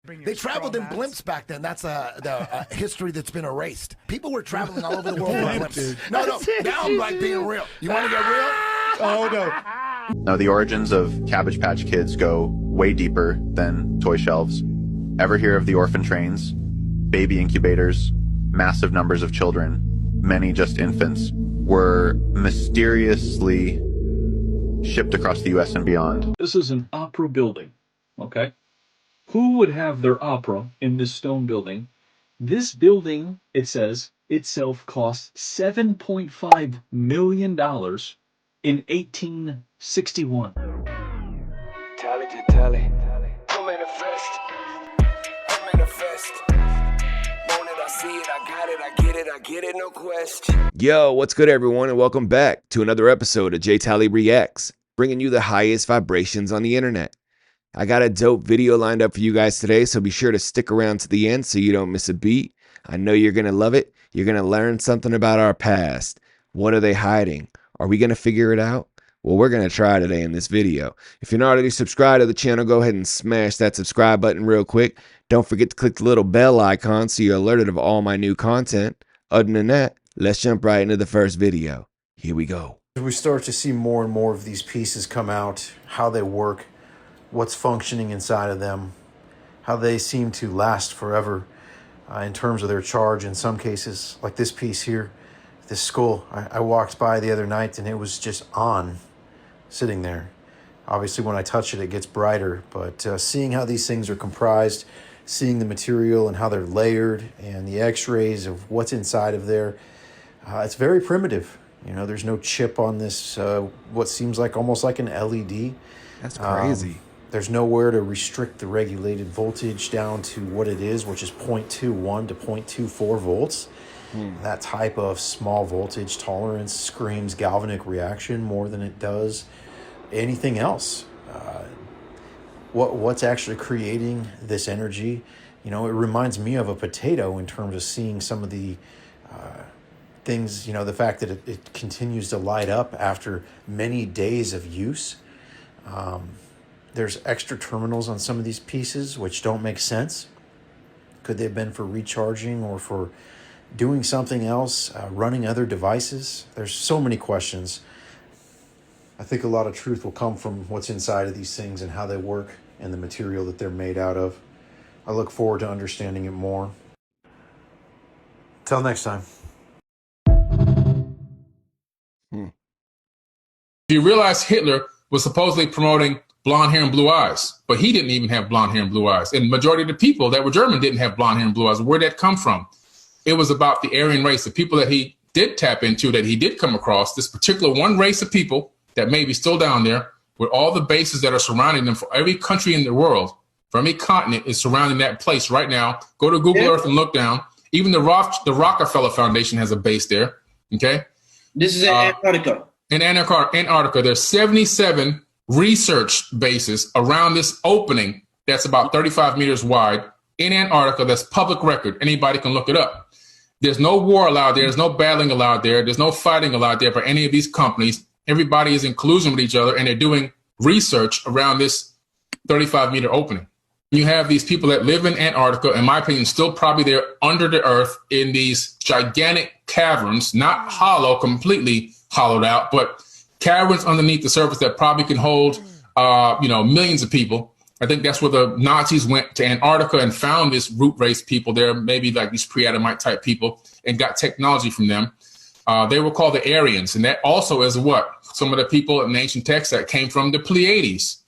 They traveled in blimps back then. That's the history that's been erased. People were traveling all over the world in blimps. No, now I'm like being real. You want to get real? Oh, no. Now, the origins of Cabbage Patch Kids go way deeper than toy shelves. Ever hear of the orphan trains, baby incubators, massive numbers of children, many just infants, were mysteriously shipped across the U.S. and beyond? This is an opera building, okay? Who would have their opera in this stone building? This building, it says, itself cost $7.5 million in 1861. Tally. Come manifest. Want it, I see it, I got it, I get it, no question. Yo, what's good everyone, and welcome back to another episode of JtaliReacts, bringing you the highest vibrations on the internet. I got a dope video lined up for you guys today, so be sure to stick around to the end so you don't miss a beat. I know you're going to love it. You're going to learn something about our past. What are they hiding? Are we going to figure it out? Well, we're going to try today in this video. If you're not already subscribed to the channel, go ahead and smash that subscribe button real quick. Don't forget to click the little bell icon so you're alerted of all my new content. Other than that, let's jump right into the first video. Here we go. We start to see more and more of these pieces come out, how they work, what's functioning inside of them, how they seem to last forever in terms of their charge in some cases. Like this piece here, this skull, I walked by the other night and it was just on, sitting there. Obviously when I touch it, it gets brighter, but seeing how these things are comprised, seeing the material and how they're layered and the x-rays of what's inside of there, it's very primitive. You know, there's no chip on this, what seems like almost like an LED. That's crazy. There's nowhere to restrict the regulated voltage down to what it is, which is 0.21 to 0.24 volts. That type of small voltage tolerance screams galvanic reaction more than it does anything else. What's actually creating this energy? You know, it reminds me of a potato in terms of seeing some of the things, you know, the fact that it continues to light up after many days of use. There's extra terminals on some of these pieces, which don't make sense. Could they have been for recharging or for doing something else, running other devices? There's so many questions. I think a lot of truth will come from what's inside of these things and how they work and the material that they're made out of. I look forward to understanding it more. Till next time. You realize Hitler was supposedly promoting blonde hair and blue eyes, but he didn't even have blonde hair and blue eyes. And the majority of the people that were German didn't have blonde hair and blue eyes. Where'd that come from? It was about the Aryan race, the people that he did tap into, that he did come across, this particular one race of people that may be still down there, with all the bases that are surrounding them for every country in the world, from every continent is surrounding that place right now. Go to Google Earth and look down. Even the Rockefeller Foundation has a base there, okay? This is in Antarctica. In Antarctica, there's 77 research bases around this opening that's about 35 meters wide in Antarctica. That's public record. Anybody can look it up. There's no war allowed there. There's no battling allowed there. There's no fighting allowed there for any of these companies. Everybody is in collusion with each other, and they're doing research around this 35-meter opening. You have these people that live in Antarctica, in my opinion, still probably there under the earth in these gigantic caverns, not hollow, completely hollowed out, but caverns underneath the surface that probably can hold, millions of people. I think that's where the Nazis went to Antarctica and found this root race people there, maybe like these pre-Adamite type people, and got technology from them. They were called the Aryans, and that also is what? Some of the people in ancient texts that came from the Pleiades.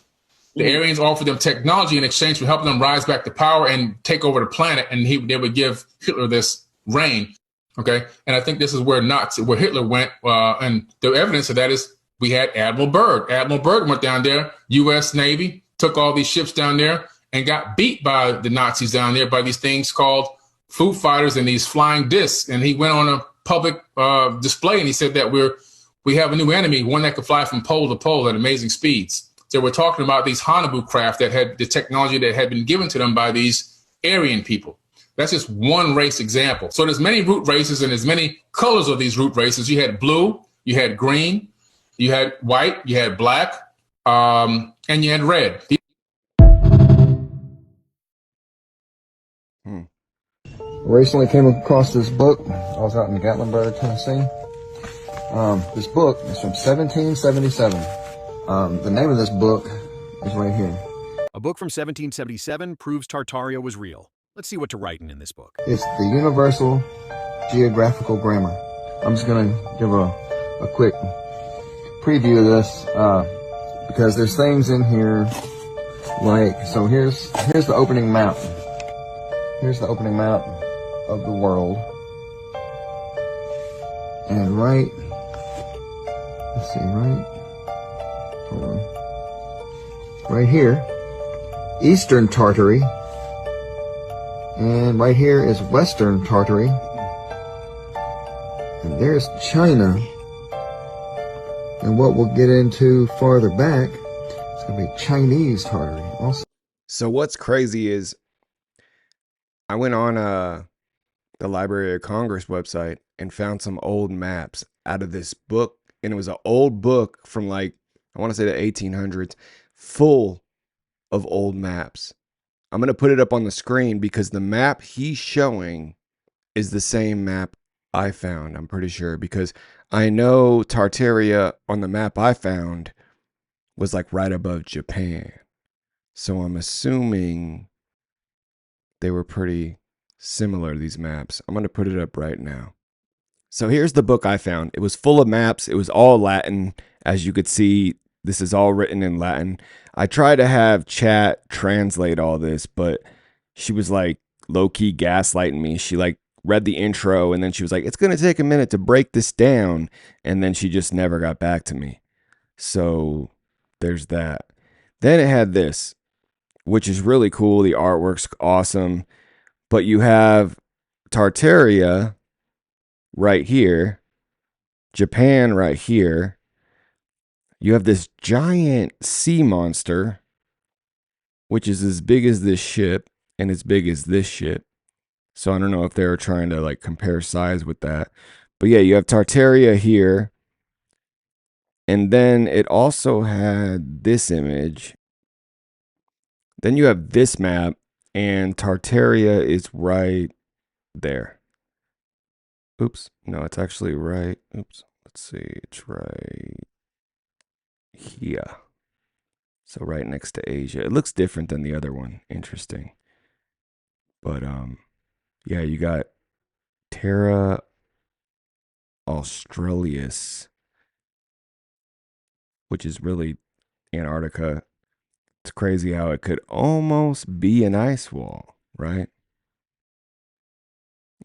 The Aryans offered them technology in exchange for helping them rise back to power and take over the planet, and they would give Hitler this reign. Okay, and I think this is where Hitler went, and the evidence of that is we had Admiral Byrd. Admiral Byrd went down there, U.S. Navy, took all these ships down there and got beat by the Nazis down there by these things called food fighters and these flying discs. And he went on a public display and he said that we have a new enemy, one that could fly from pole to pole at amazing speeds. So we're talking about these Hanabu craft that had the technology that had been given to them by these Aryan people. That's just one race example. So there's many root races and there's many colors of these root races. You had blue, you had green, you had white, you had black, and you had red. Recently came across this book. I was out in Gatlinburg, Tennessee. This book is from 1777. The name of this book is right here. A book from 1777 proves Tartaria was real. Let's see what to write in this book. It's the Universal Geographical Grammar. I'm just going to give a quick preview of this because there's things in here like, so here's the opening map. Here's the opening map of the world. And let's see, hold on. Right here, Eastern Tartary. And right here is Western Tartary. And there's China. And what we'll get into farther back, it's going to be Chinese Tartary also. So what's crazy is I went on the Library of Congress website and found some old maps out of this book. And it was an old book from like, I want to say the 1800s, full of old maps. I'm going to put it up on the screen because the map he's showing is the same map I found, I'm pretty sure, because I know Tartaria on the map I found was like right above Japan. So I'm assuming they were pretty similar, these maps. I'm going to put it up right now. So here's the book I found. It was full of maps. It was all Latin. As you could see, this is all written in Latin. I tried to have chat translate all this, but she was like low-key gaslighting me. She like read the intro and then she was like, it's going to take a minute to break this down. And then she just never got back to me. So there's that. Then it had this, which is really cool. The artwork's awesome. But you have Tartaria right here, Japan right here. You have this giant sea monster, which is as big as this ship and as big as this ship. So I don't know if they were trying to like compare size with that. But yeah, you have Tartaria here. And then it also had this image. Then you have this map, and Tartaria is right there. Oops. No, it's actually right. Oops. Let's see. It's right here. So right next to Asia. It looks different than the other one. Interesting. But yeah, you got Terra Australis, which is really Antarctica. It's crazy how it could almost be an ice wall, right?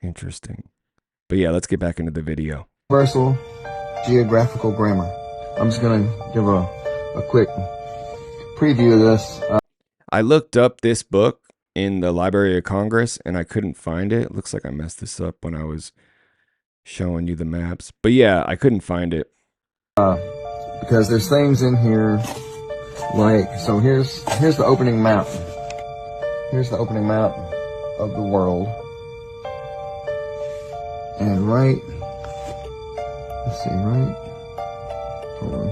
Interesting. But yeah, let's get back into the video. Universal Geographical Grammar. I'm just going to give a quick preview of this. I looked up this book in the Library of Congress and I couldn't find it. It looks like I messed this up when I was showing you the maps. But yeah, I couldn't find it. Because there's things in here like, so here's the opening map. Here's the opening map of the world. And let's see, hold on.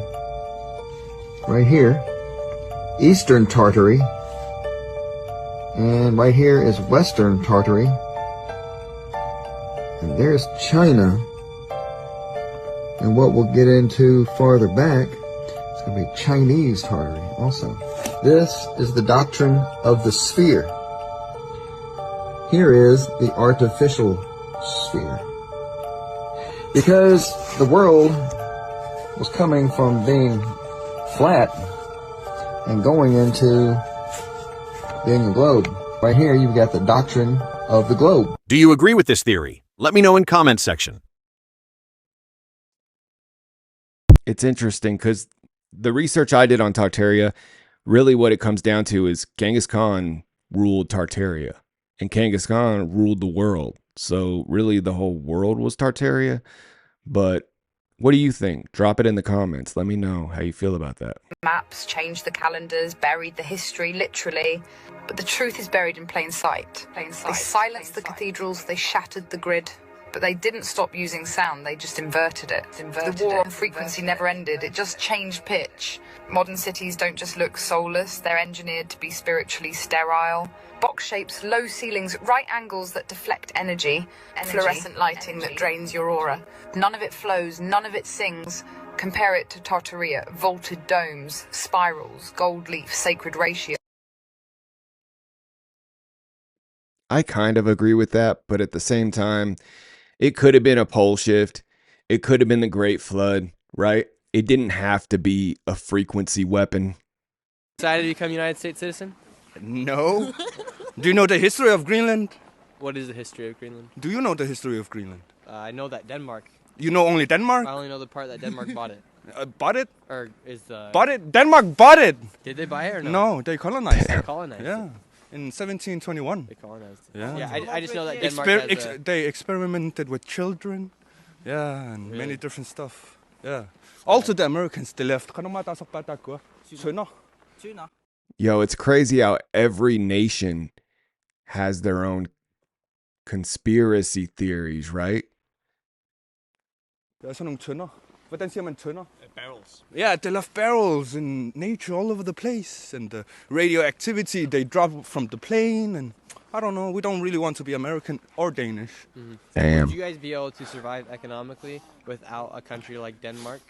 Right here, Eastern Tartary. And right here is Western Tartary. And there's China. And what we'll get into farther back, it's going to be Chinese Tartary also. This is the doctrine of the sphere. Here is the artificial sphere. Because the world was coming from being flat and going into being a globe. Right here, you've got the doctrine of the globe. Do you agree with this theory? Let me know in comment section. It's interesting because the research I did on Tartaria, really what it comes down to is Genghis Khan ruled Tartaria and Genghis Khan ruled the world. So really the whole world was Tartaria. But what do you think? Drop it in the comments. Let me know how you feel about that. Maps changed the calendars, buried the history, literally. But the truth is buried in plain sight. They silenced the cathedrals, they shattered the grid. But they didn't stop using sound, they just inverted it. The war frequency never ended, it just changed pitch. Modern cities don't just look soulless, they're engineered to be spiritually sterile. Box shapes, low ceilings, right angles that deflect energy, fluorescent lighting that drains your aura. None of it flows, none of it sings. Compare it to Tartaria, vaulted domes, spirals, gold leaf, sacred ratio. I kind of agree with that, but at the same time, it could have been a pole shift. It could have been the Great Flood, right? It didn't have to be a frequency weapon. Decided to become a United States citizen? No. Do you know the history of Greenland? What is the history of Greenland? Do you know the history of Greenland? I know that Denmark. You know only Denmark? I only know the part that Denmark bought it. Bought it? Or is the... Bought it? Denmark bought it! Did they buy it or no? No, they colonized it. They colonized Yeah. it. In 1721. They colonized it. Yeah. I just know that Denmark has a... They experimented with children. Yeah, and many different stuff. Yeah. Also the Americans, they left. Yo, it's crazy how every nation has their own conspiracy theories, right? Der er sådan nogle tønder. Hvordan siger man tønder? Barrels. Yeah, they left barrels in nature all over the place. And the radioactivity they drop from the plane. And I don't know, we don't really want to be American or Danish. Mm-hmm. Damn. Would you guys be able to survive economically without a country like Denmark?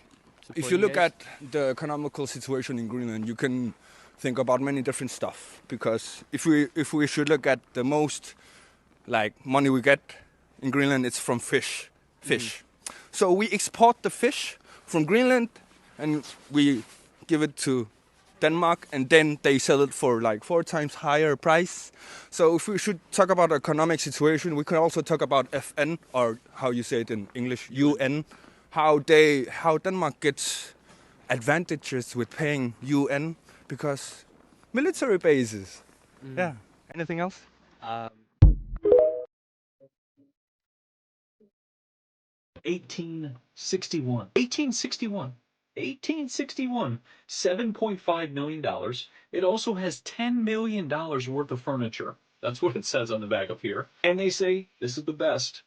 If you look at the economical situation in Greenland, you can think about many different stuff. Because if we should look at the most like money we get in Greenland, it's from fish. So we export the fish from Greenland and we give it to Denmark, and then they sell it for like 4 times higher price. So if we should talk about economic situation, we can also talk about FN, or how you say it in English, UN, how Denmark gets advantages with paying UN because military bases. Yeah. Anything else? 1861, $7.5 million. It also has $10 million worth of furniture. That's what it says on the back of here. And they say, this is the best.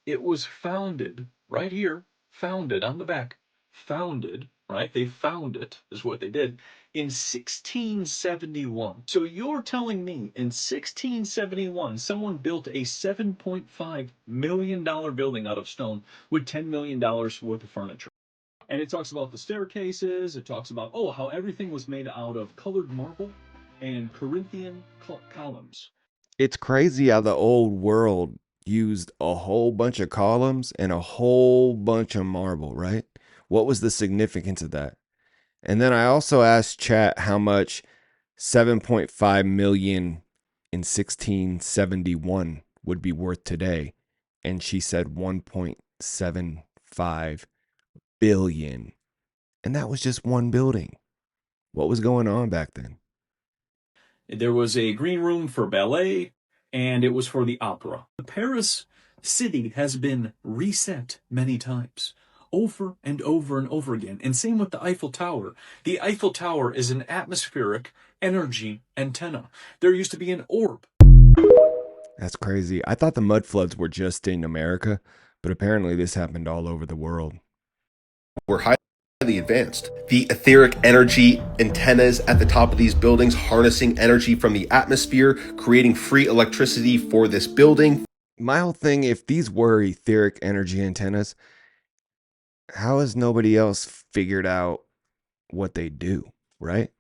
It was founded, right here, founded on the back. Founded, right? They found it, is what they did, in 1671. So you're telling me in 1671, someone built a $7.5 million building out of stone with $10 million worth of furniture. And it talks about the staircases. It talks about, how everything was made out of colored marble and Corinthian columns. It's crazy how the old world used a whole bunch of columns and a whole bunch of marble, right? What was the significance of that? And then I also asked chat how much 7.5 million in 1671 would be worth today. And she said 1.75 billion. And that was just one building. What was going on back then? There was a green room for ballet, and it was for the opera. The Paris city has been reset many times, over and over and over again. And same with the Eiffel Tower. The Eiffel Tower is an atmospheric energy antenna. There used to be an orb. That's crazy. I thought the mud floods were just in America, but apparently this happened all over the world. We're highly advanced. The etheric energy antennas at the top of these buildings, harnessing energy from the atmosphere, creating free electricity for this building. My whole thing, if these were etheric energy antennas, how has nobody else figured out what they do, right?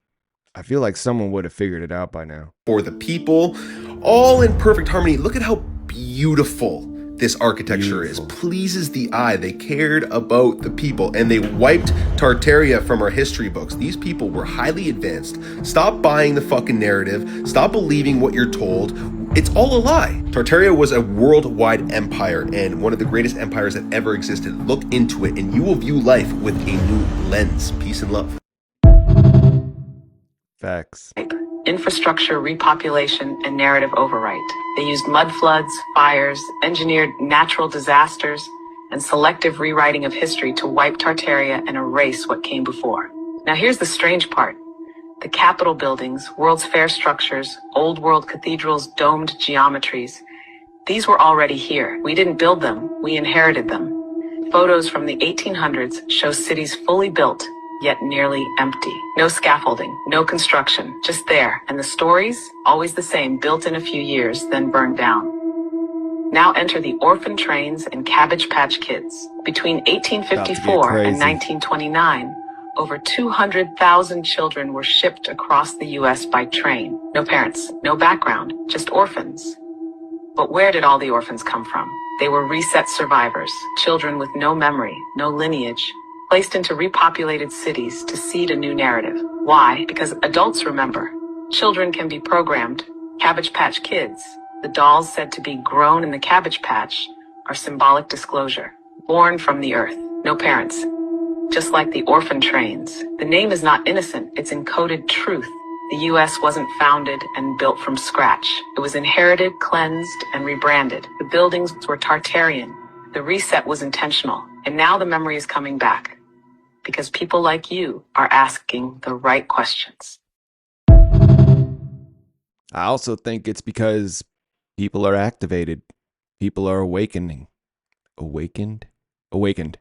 I feel like someone would have figured it out by now. For the people, all in perfect harmony. Look at how beautiful this architecture is. Pleases the eye. They cared about the people, and they wiped Tartaria from our history books. These people were highly advanced. Stop buying the fucking narrative. Stop believing what you're told. It's all a lie. Tartaria was a worldwide empire and one of the greatest empires that ever existed. Look into it and you will view life with a new lens. Peace and love. Facts. Infrastructure repopulation and narrative overwrite. They used mud floods, fires, engineered natural disasters, and selective rewriting of history to wipe Tartaria and erase what came before. Now here's the strange part. The Capitol buildings, World's Fair structures, old world cathedrals, domed geometries, These were already here. We didn't build them, we inherited them. Photos from the 1800s show cities fully built, yet nearly empty. No scaffolding, no construction, just there. And the stories, always the same, built in a few years, then burned down. Now enter the orphan trains and Cabbage Patch Kids. Between 1854 and 1929, over 200,000 children were shipped across the U.S. by train. No parents, no background, just orphans. But where did all the orphans come from? They were reset survivors, children with no memory, no lineage, placed into repopulated cities to seed a new narrative. Why? Because adults remember. Children can be programmed. Cabbage Patch Kids, the dolls said to be grown in the Cabbage Patch, are symbolic disclosure. Born from the earth, no parents. Just like the orphan trains, the name is not innocent, it's encoded truth. The U.S. wasn't founded and built from scratch. It was inherited, cleansed, and rebranded. The buildings were Tartarian. The reset was intentional. And now the memory is coming back. Because people like you are asking the right questions. I also think it's because people are activated. People are awakening. Awakened? Awakened.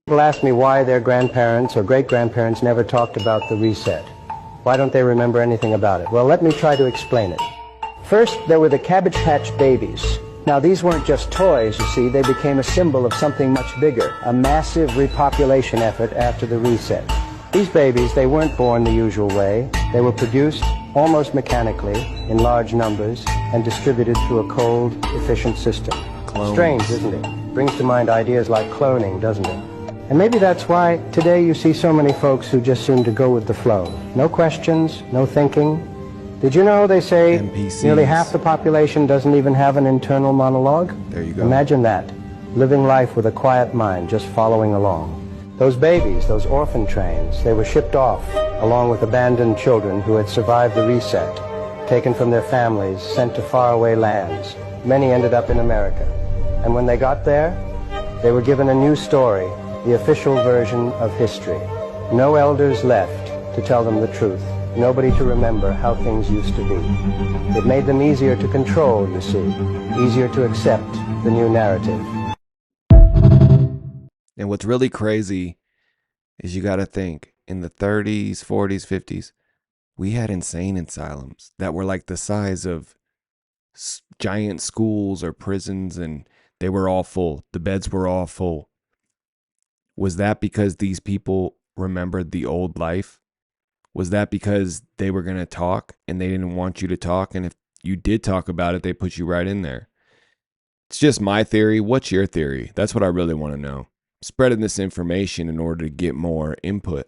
People ask me why their grandparents or great-grandparents never talked about the reset. Why don't they remember anything about it? Well, let me try to explain it. First, there were the Cabbage Patch babies. Now, these weren't just toys, you see. They became a symbol of something much bigger, a massive repopulation effort after the reset. These babies, they weren't born the usual way. They were produced almost mechanically in large numbers and distributed through a cold, efficient system. Clones. Strange, isn't it? Brings to mind ideas like cloning, doesn't it? And maybe that's why today you see so many folks who just seem to go with the flow. No questions, no thinking. Did you know they say NPCs. Nearly half the population doesn't even have an internal monologue? There you go. Imagine that. Living life with a quiet mind, just following along. Those babies, those orphan trains, they were shipped off along with abandoned children who had survived the reset, taken from their families, sent to faraway lands. Many ended up in America. And when they got there, they were given a new story, the official version of history. No elders left to tell them the truth. Nobody to remember how things used to be. It made them easier to control, you see, easier to accept the new narrative. And what's really crazy is you got to think, in the 30s, 40s, 50s, we had insane asylums that were like the size of giant schools or prisons, and they were all full. The beds were all full. Was that because these people remembered the old life? Was that because they were going to talk and they didn't want you to talk? And if you did talk about it, they put you right in there. It's just my theory. What's your theory? That's what I really want to know. Spreading this information in order to get more input.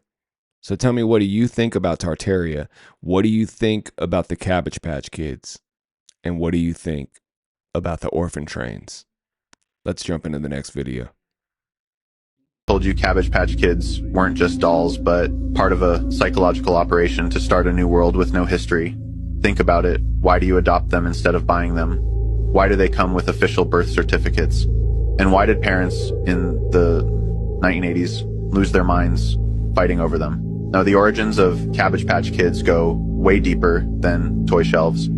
So tell me, what do you think about Tartaria? What do you think about the Cabbage Patch Kids? And what do you think about the orphan trains? Let's jump into the next video. Told you Cabbage Patch Kids weren't just dolls, but part of a psychological operation to start a new world with no history. Think about it. Why do you adopt them instead of buying them? Why do they come with official birth certificates? And why did parents in the 1980s lose their minds fighting over them? Now, the origins of Cabbage Patch Kids go way deeper than toy shelves.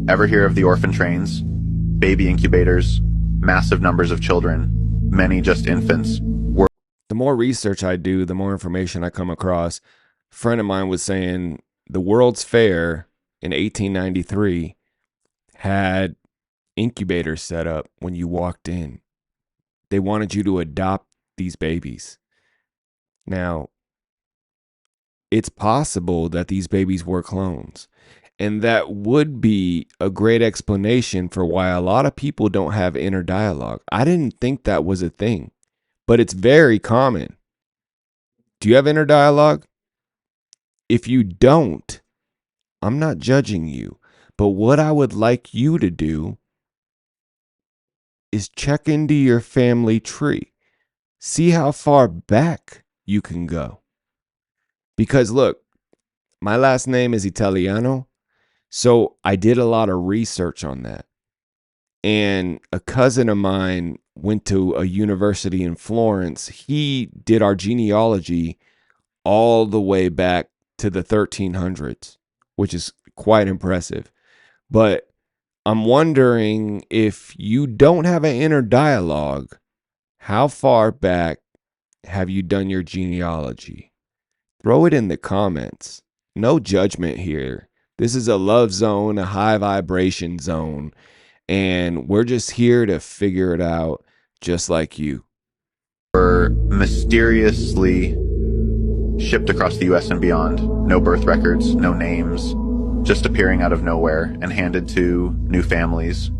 Ever hear of the orphan trains? Baby incubators, massive numbers of children, many just infants. The more research I do, the more information I come across. A friend of mine was saying the World's Fair in 1893 had incubators set up when you walked in. They wanted you to adopt these babies. Now, it's possible that these babies were clones. And that would be a great explanation for why a lot of people don't have inner dialogue. I didn't think that was a thing. But it's very common. Do you have inner dialogue? If you don't, I'm not judging you. But what I would like you to do is check into your family tree. See how far back you can go. Because look, my last name is Italiano. So I did a lot of research on that. And a cousin of mine went to a university in Florence. He did our genealogy all the way back to the 1300s, which is quite impressive. But I'm wondering, if you don't have an inner dialogue, how far back have you done your genealogy? Throw it in the comments. No judgment here. This is a love zone, a high vibration zone, and we're just here to figure it out just like you. Were mysteriously shipped across the US and beyond. No birth records, no names, just appearing out of nowhere and handed to new families.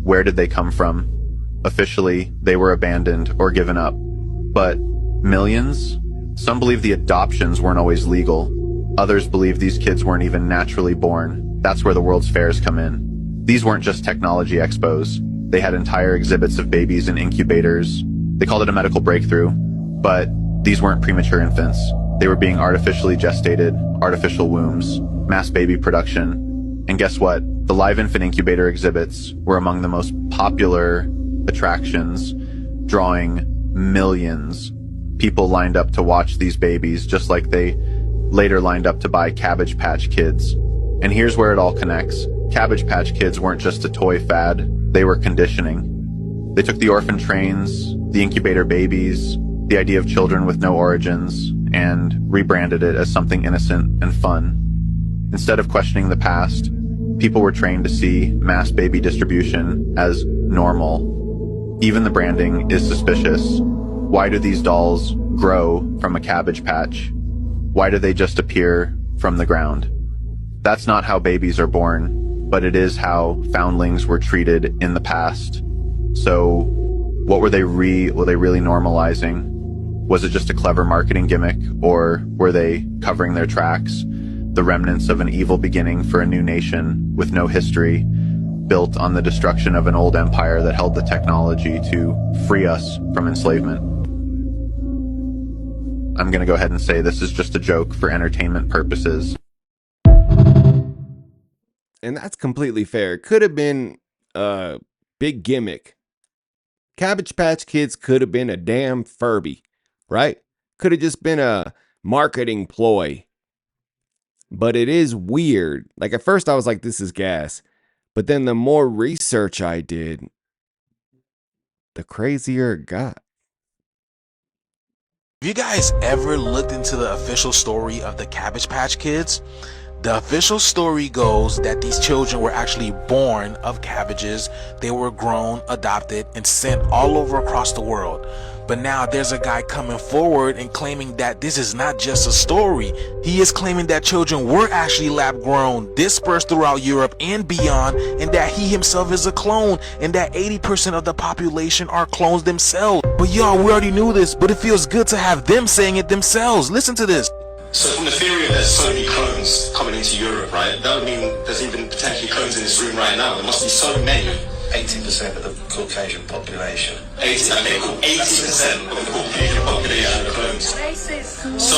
Where did they come from? Officially, they were abandoned or given up. But millions? Some believe the adoptions weren't always legal. Others believe these kids weren't even naturally born. That's where the World's Fairs come in. These weren't just technology expos. They had entire exhibits of babies in incubators. They called it a medical breakthrough, but these weren't premature infants. They were being artificially gestated, artificial wombs, mass baby production. And guess what? The live infant incubator exhibits were among the most popular attractions, drawing millions. People lined up to watch these babies, just like they later lined up to buy Cabbage Patch Kids. And here's where it all connects. Cabbage Patch Kids weren't just a toy fad, they were conditioning. They took the orphan trains, the incubator babies, the idea of children with no origins, and rebranded it as something innocent and fun. Instead of questioning the past, people were trained to see mass baby distribution as normal. Even the branding is suspicious. Why do these dolls grow from a cabbage patch? Why do they just appear from the ground? That's not how babies are born, but it is how foundlings were treated in the past. So what were they really normalizing? Was it just a clever marketing gimmick, or were they covering their tracks? The remnants of an evil beginning for a new nation with no history, built on the destruction of an old empire that held the technology to free us from enslavement. I'm gonna go ahead and say this is just a joke for entertainment purposes. And that's completely fair. It could have been a big gimmick. Cabbage Patch Kids could have been a damn Furby, right? Could have just been a marketing ploy. But it is weird. Like, at first I was like, this is gas. But then the more research I did, the crazier it got. Have you guys ever looked into the official story of the Cabbage Patch Kids? The official story goes that these children were actually born of cabbages. They were grown, adopted, and sent all over across the world. But now there's a guy coming forward and claiming that this is not just a story. He is claiming that children were actually lab grown, dispersed throughout Europe and beyond, and that he himself is a clone, and that 80% of the population are clones themselves. But y'all, we already knew this, but it feels good to have them saying it themselves. Listen to this. So from the theory of there's so many clones coming into Europe, right? That would mean there's even potentially clones in this room right now. There must be so many. 80% of the Caucasian population. 80% of the Caucasian population are clones. So,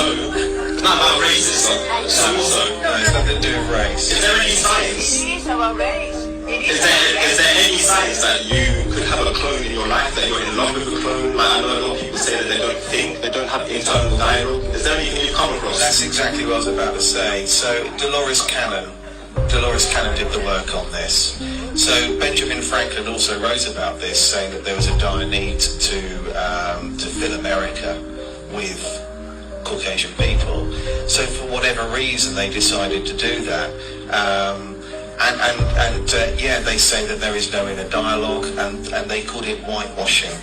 it's not about racism. No, it's nothing to do with race. Is there any science? It is about race. Is there any science that you could have a clone in your life, that you're in love with a clone? Like, I know a lot of people say that they don't think, they don't have internal dialogue. Is there anything you've come across? That's exactly what I was about to say. So Dolores Cannon did the work on this. So Benjamin Franklin also wrote about this, saying that there was a dire need to fill America with Caucasian people. So for whatever reason, they decided to do that. Yeah, they say that there is no inner dialogue, and they called it whitewashing.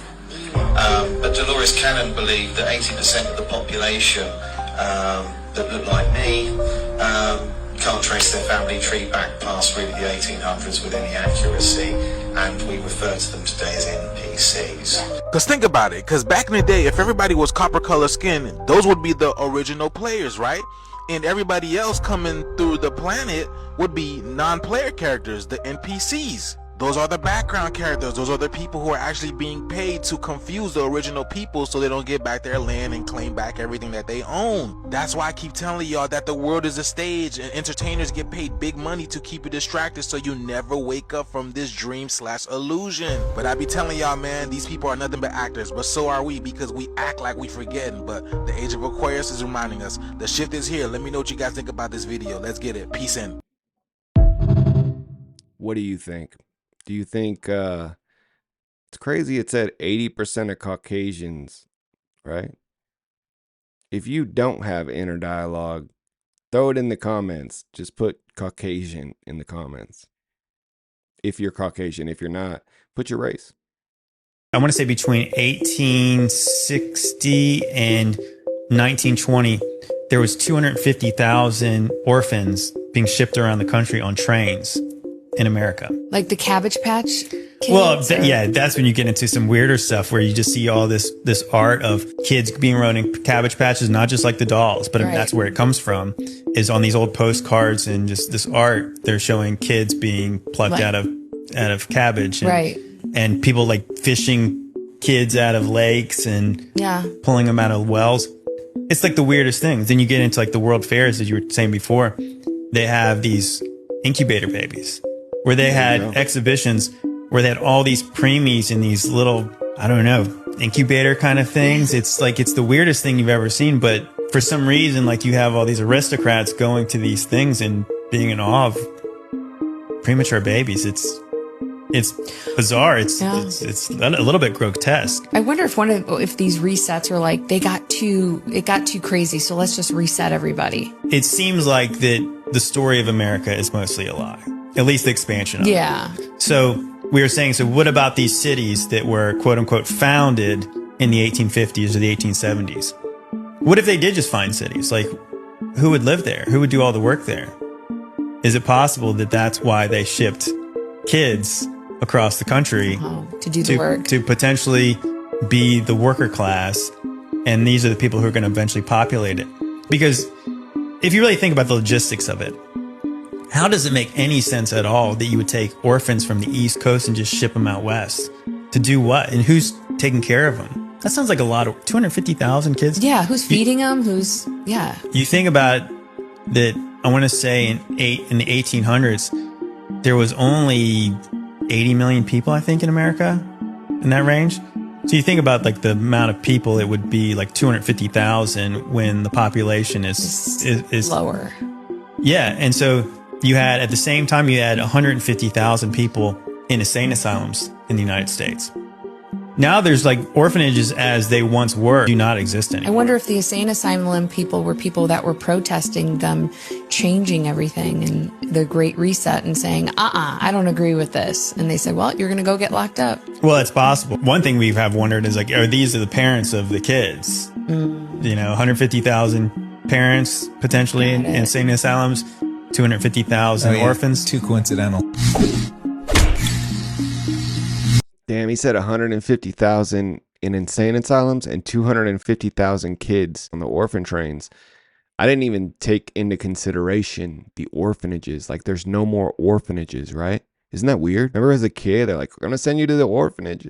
But Dolores Cannon believed that 80% of the population that look like me can't trace their family tree back past really the 1800s with any accuracy, and we refer to them today as NPCs. Because think about it, because back in the day, if everybody was copper color skin, those would be the original players, right? And everybody else coming through the planet would be non-player characters, the NPCs. Those are the background characters. Those are the people who are actually being paid to confuse the original people so they don't get back their land and claim back everything that they own. That's why I keep telling y'all that the world is a stage and entertainers get paid big money to keep you distracted so you never wake up from this dream/illusion. But I be telling y'all, man, these people are nothing but actors, but so are we, because we act like we forgetting. But the age of Aquarius is reminding us. The shift is here. Let me know what you guys think about this video. Let's get it. Peace in. What do you think? Do you think it's crazy? It said 80% of Caucasians, right? If you don't have inner dialogue, throw it in the comments. Just put Caucasian in the comments. If you're Caucasian, if you're not, put your race. I want to say between 1860 and 1920, there was 250,000 orphans being shipped around the country on trains in America. Like the Cabbage Patch Kids? Well, yeah, that's when you get into some weirder stuff where you just see all this art of kids being run in Cabbage Patches, not just like the dolls, but that's where it comes from, is on these old postcards and just this art. They're showing kids being plucked out of cabbage. And, and people like fishing kids out of lakes and pulling them out of wells. It's like the weirdest thing. Then you get into like the world fairs, as you were saying before. They have these incubator babies where they had exhibitions where they had all these preemies in these little, I don't know, incubator kind of things. It's like, it's the weirdest thing you've ever seen. But for some reason, like you have all these aristocrats going to these things and being in awe of premature babies. It's bizarre. It's a little bit grotesque. I wonder if these resets are like it got too crazy, so let's just reset everybody. It seems like that the story of America is mostly a lie, at least the expansion of it. So we were saying, so what about these cities that were quote unquote founded in the 1850s or the 1870s? What if they did just find cities? Like, who would live there? Who would do all the work there? Is it possible that that's why they shipped kids across the country to do the work, to potentially be the worker class, and these are the people who are going to eventually populate it? Because if you really think about the logistics of it, how does it make any sense at all that you would take orphans from the East Coast and just ship them out west to do what? And who's taking care of them? That sounds like a lot of 250,000 kids. Yeah, who's feeding them? You think about that. I want to say in the 1800s, there was only 80 million people, I think, in America, in that range. So you think about like the amount of people, it would be like 250,000 when the population is lower. Yeah. And so you had, at the same time, you had 150,000 people in insane asylums in the United States. Now there's like orphanages as they once were do not exist anymore. I wonder if the insane asylum people were people that were protesting them changing everything and the Great Reset and saying, I don't agree with this. And they said, well, you're going to go get locked up. Well, it's possible. One thing we have wondered is like, are these the parents of the kids? You know, 150,000 parents potentially in insane asylums, 250,000 orphans. Too coincidental. Damn, he said 150,000 in insane asylums and 250,000 kids on the orphan trains. I didn't even take into consideration the orphanages. Like, there's no more orphanages, right? Isn't that weird? Remember as a kid, they're like, we're going to send you to the orphanage.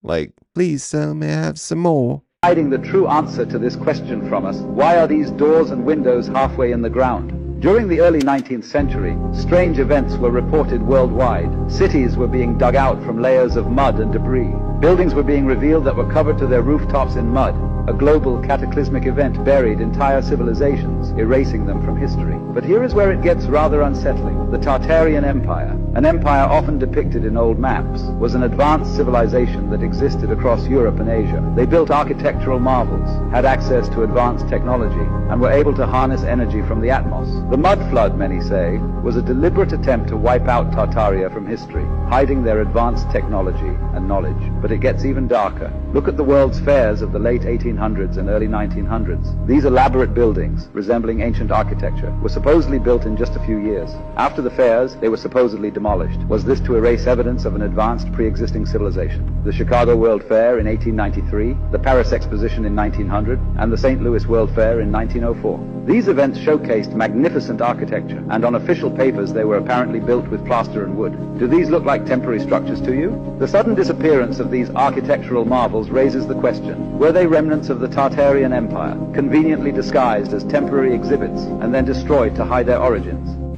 Like, please, may I have some more? Hiding the true answer to this question from us, why are these doors and windows halfway in the ground? During the early 19th century, strange events were reported worldwide. Cities were being dug out from layers of mud and debris. Buildings were being revealed that were covered to their rooftops in mud. A global cataclysmic event buried entire civilizations, erasing them from history. But here is where it gets rather unsettling. The Tartarian Empire, an empire often depicted in old maps, was an advanced civilization that existed across Europe and Asia. They built architectural marvels, had access to advanced technology, and were able to harness energy from the atmos. The mud flood, many say, was a deliberate attempt to wipe out Tartaria from history, hiding their advanced technology and knowledge. But it gets even darker. Look at the world's fairs of the late 1800s and early 1900s. These elaborate buildings, resembling ancient architecture, were supposedly built in just a few years. After the fairs, they were supposedly demolished. Was this to erase evidence of an advanced pre-existing civilization? The Chicago World Fair in 1893, the Paris Exposition in 1900, and the St. Louis World Fair in 1904. These events showcased magnificent architecture, and on official papers they were apparently built with plaster and wood. Do these look like temporary structures to you? The sudden disappearance of these architectural marvels raises the question, were they remnants of the Tartarian Empire, conveniently disguised as temporary exhibits, and then destroyed to hide their origins?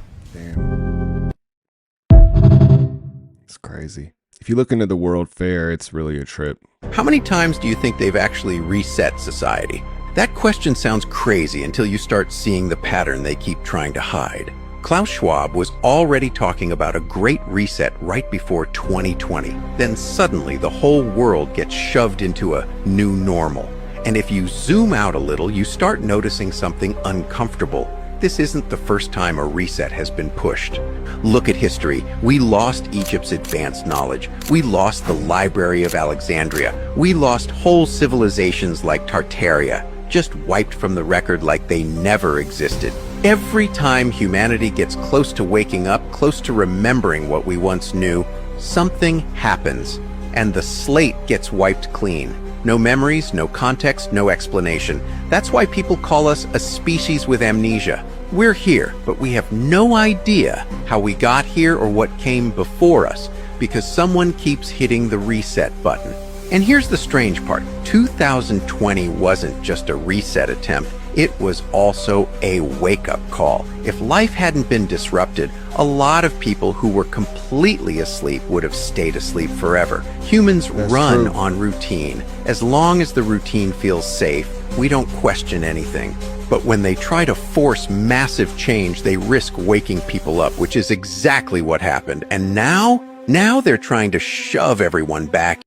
It's crazy. If you look into the World Fair, it's really a trip. How many times do you think they've actually reset society? That question sounds crazy until you start seeing the pattern they keep trying to hide. Klaus Schwab was already talking about a great reset right before 2020. Then suddenly the whole world gets shoved into a new normal. And if you zoom out a little, you start noticing something uncomfortable. This isn't the first time a reset has been pushed. Look at history. We lost Egypt's advanced knowledge. We lost the Library of Alexandria. We lost whole civilizations like Tartaria, just wiped from the record like they never existed. Every time humanity gets close to waking up, close to remembering what we once knew, something happens, and the slate gets wiped clean. No memories, no context, no explanation. That's why people call us a species with amnesia. We're here, but we have no idea how we got here or what came before us, because someone keeps hitting the reset button. And here's the strange part. 2020 wasn't just a reset attempt. It was also a wake-up call. If life hadn't been disrupted, a lot of people who were completely asleep would have stayed asleep forever. Humans run on routine. As long as the routine feels safe, we don't question anything. But when they try to force massive change, they risk waking people up, which is exactly what happened. And now they're trying to shove everyone back.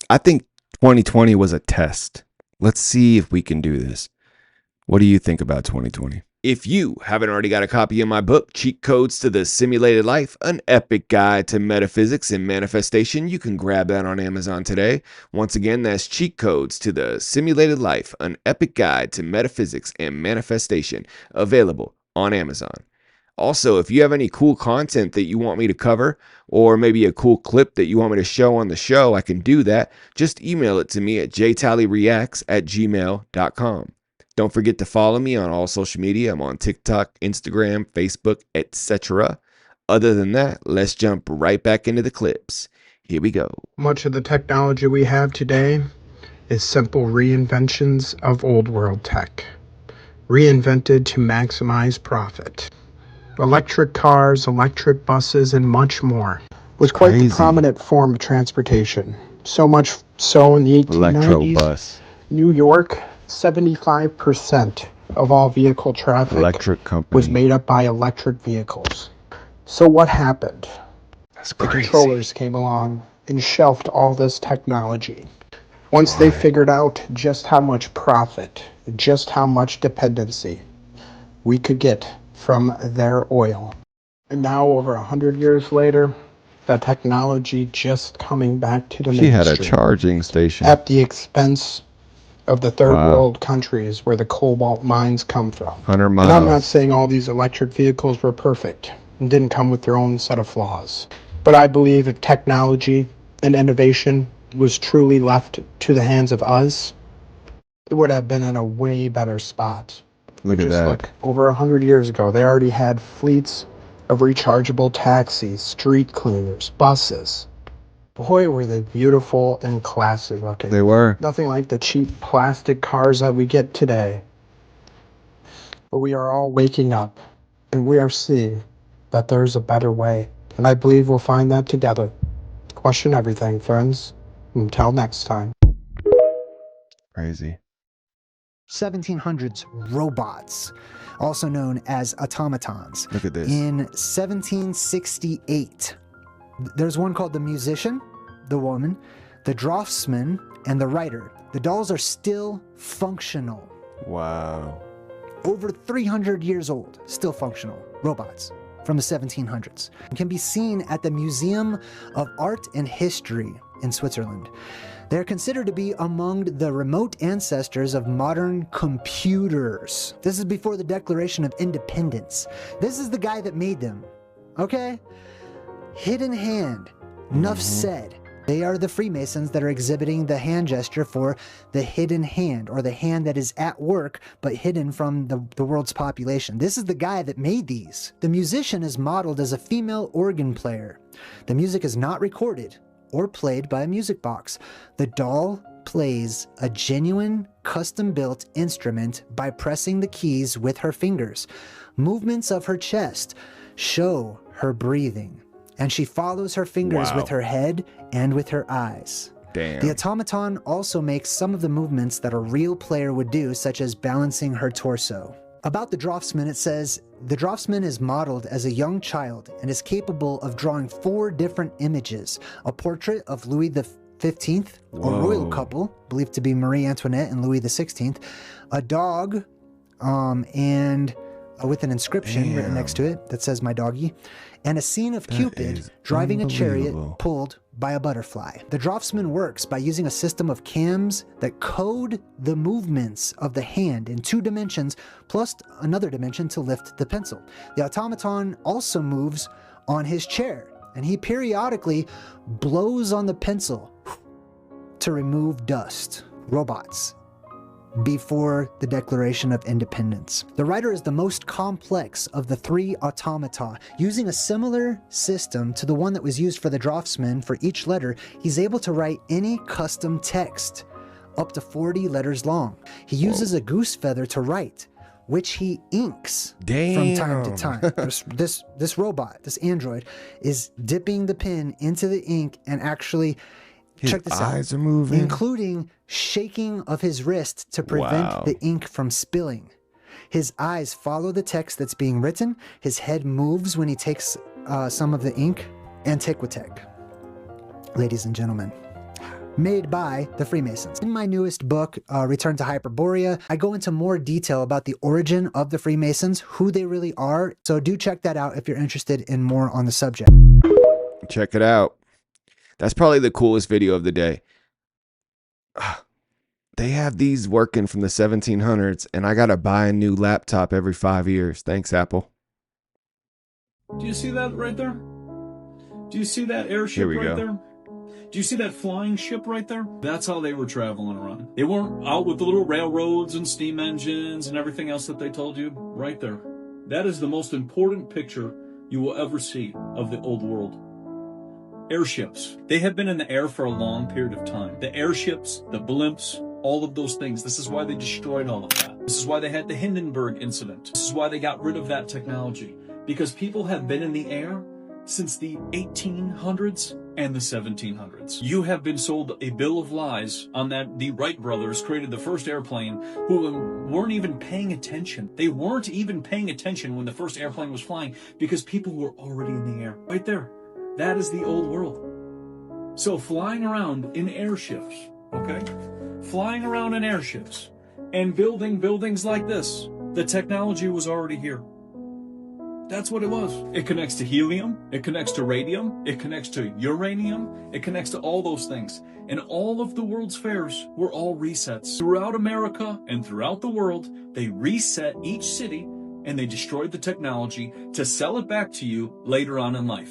I think 2020 was a test. Let's see if we can do this. What do you think about 2020? If you haven't already got a copy of my book, Cheat Codes to the Simulated Life, an epic guide to metaphysics and manifestation, you can grab that on Amazon today. Once again, that's Cheat Codes to the Simulated Life, an epic guide to metaphysics and manifestation, available on Amazon. Also, if you have any cool content that you want me to cover, or maybe a cool clip that you want me to show on the show, I can do that. Just email it to me at JtaliReacts@gmail.com. Don't forget to follow me on all social media. I'm on TikTok, Instagram, Facebook, etc. Other than that, let's jump right back into the clips. Here we go. Much of the technology we have today is simple reinventions of old world tech, reinvented to maximize profit. Electric cars, electric buses, and much more was quite the prominent form of transportation. So much so in the 1890s, New York, 75% of all vehicle traffic was made up by electric vehicles. So what happened? The controllers came along and shelved all this technology. Once they figured out just how much profit, just how much dependency we could get from their oil. And now, over 100 years later, that technology just coming back to the mainstream. She had a charging station. At the expense of the third world countries where the cobalt mines come from. 100 miles. And I'm not saying all these electric vehicles were perfect and didn't come with their own set of flaws. But I believe if technology and innovation was truly left to the hands of us, it would have been in a way better spot. Look at that. Like over 100 years ago, they already had fleets of rechargeable taxis, street cleaners, buses. Boy, were they beautiful and classy looking. They were. Nothing like the cheap plastic cars that we get today. But we are all waking up, and we are seeing that there's a better way. And I believe we'll find that together. Question everything, friends. Until next time. Crazy. 1700s robots, also known as automatons. Look at this. In 1768, there's one called the musician, the woman, the draftsman, and the writer. The dolls are still functional. Wow. Over 300 years old, still functional. Robots from the 1700s. Can be seen at the Museum of Art and History in Switzerland. They're considered to be among the remote ancestors of modern computers. This is before the Declaration of Independence. This is the guy that made them, okay? Hidden hand, enough said. They are the Freemasons that are exhibiting the hand gesture for the hidden hand, or the hand that is at work but hidden from the world's population. This is the guy that made these. The musician is modeled as a female organ player. The music is not recorded or played by a music box. The doll plays a genuine, custom-built instrument by pressing the keys with her fingers. Movements of her chest show her breathing, and she follows her fingers with her head and with her eyes. Damn. The automaton also makes some of the movements that a real player would do, such as balancing her torso. About the draughtsman, it says, the draughtsman is modeled as a young child and is capable of drawing 4 different images. A portrait of Louis XV, a royal couple, believed to be Marie Antoinette and Louis XVI, a dog, and with an inscription written next to it that says, my doggy, and a scene of Cupid driving a chariot pulled by a butterfly. The draughtsman works by using a system of cams that code the movements of the hand in 2 dimensions, plus another dimension to lift the pencil. The automaton also moves on his chair, and he periodically blows on the pencil to remove dust. Robots. Before the Declaration of Independence. The writer is the most complex of the 3 automata. Using a similar system to the one that was used for the draughtsman for each letter, he's able to write any custom text, up to 40 letters long. He uses a goose feather to write, which he inks from time to time. This robot, this android, is dipping the pen into the ink and actually, check this out, eyes are moving, including shaking of his wrist to prevent the ink from spilling. His eyes follow the text that's being written. His head moves when he takes some of the ink. Antiquitech, ladies and gentlemen, made by the Freemasons. In my newest book, Return to Hyperborea, I go into more detail about the origin of the Freemasons, who they really are. So do check that out if you're interested in more on the subject. Check it out. That's probably the coolest video of the day. They have these working from the 1700s, and I gotta buy a new laptop every 5 years. Thanks, Apple. Do you see that right there? Do you see that airship right there? Do you see that flying ship right there? That's how they were traveling around. They weren't out with the little railroads and steam engines and everything else that they told you. Right there. That is the most important picture you will ever see of the old world. Airships. They have been in the air for a long period of time. The airships, the blimps, all of those things. This is why they destroyed all of that. This is why they had the Hindenburg incident. This is why they got rid of that technology. Because people have been in the air since the 1800s and the 1700s. You have been sold a bill of lies on that the Wright brothers created the first airplane who weren't even paying attention. They weren't even paying attention when the first airplane was flying because people were already in the air. Right there. That is the old world. So flying around in airships, okay? Flying around in airships and building buildings like this. The technology was already here. That's what it was. It connects to helium, it connects to radium, it connects to uranium, it connects to all those things. And all of the world's fairs were all resets. Throughout America and throughout the world, they reset each city and they destroyed the technology to sell it back to you later on in life.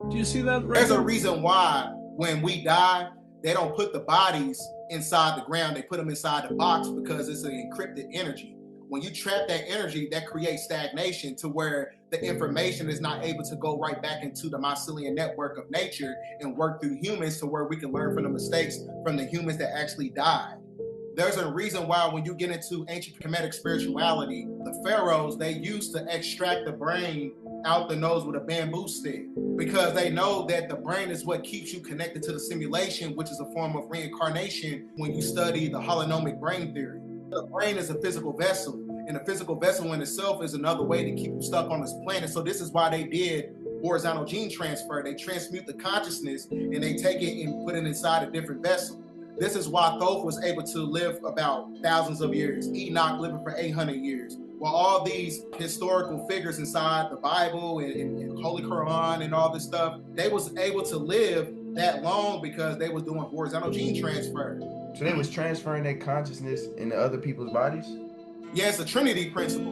Do you see that? There's a reason why when we die, they don't put the bodies inside the ground. They put them inside the box because it's an encrypted energy. When you trap that energy, that creates stagnation to where the information is not able to go right back into the mycelial network of nature and work through humans to where we can learn from the mistakes from the humans that actually died. There's a reason why when you get into ancient Kemetic spirituality, the pharaohs, they used to extract the brain out the nose with a bamboo stick because they know that the brain is what keeps you connected to the simulation, which is a form of reincarnation when you study the holonomic brain theory. The brain is a physical vessel, and a physical vessel in itself is another way to keep you stuck on this planet. So this is why they did horizontal gene transfer. They transmute the consciousness and they take it and put it inside a different vessel. This is why Thoth was able to live about thousands of years, Enoch living for 800 years. While all these historical figures inside the Bible and Holy Quran and all this stuff, they was able to live that long because they was doing horizontal gene transfer. So they was transferring their consciousness into other people's bodies? Yeah, it's a Trinity principle.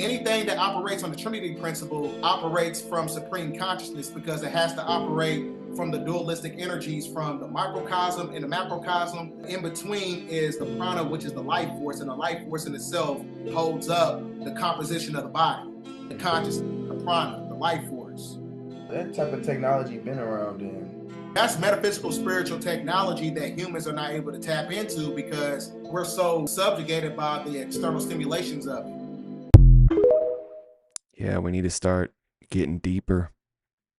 Anything that operates on the Trinity principle operates from supreme consciousness because it has to operate from the dualistic energies from the microcosm and the macrocosm. In between is the prana, which is the life force, and the life force in itself holds up the composition of the body, the consciousness, the prana, the life force. That type of technology been around then. That's metaphysical spiritual technology that humans are not able to tap into because we're so subjugated by the external stimulations of it. Yeah, we need to start getting deeper.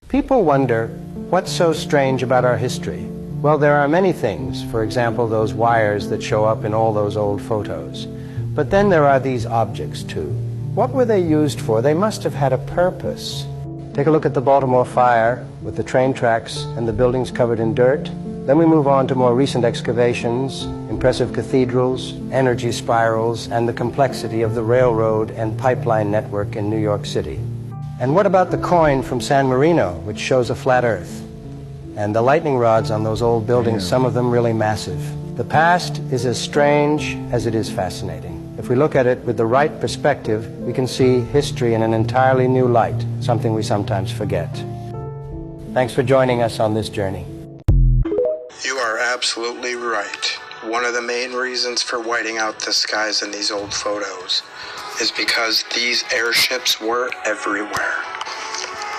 People wonder what's so strange about our history. Well, there are many things. For example, those wires that show up in all those old photos. But then there are these objects, too. What were they used for? They must have had a purpose. Take a look at the Baltimore fire with the train tracks and the buildings covered in dirt. Then we move on to more recent excavations, impressive cathedrals, energy spirals, and the complexity of the railroad and pipeline network in New York City. And what about the coin from San Marino, which shows a flat Earth? And the lightning rods on those old buildings, some of them really massive. The past is as strange as it is fascinating. If we look at it with the right perspective, we can see history in an entirely new light, something we sometimes forget. Thanks for joining us on this journey. You are absolutely right. One of the main reasons for whiting out the skies in these old photos is because these airships were everywhere.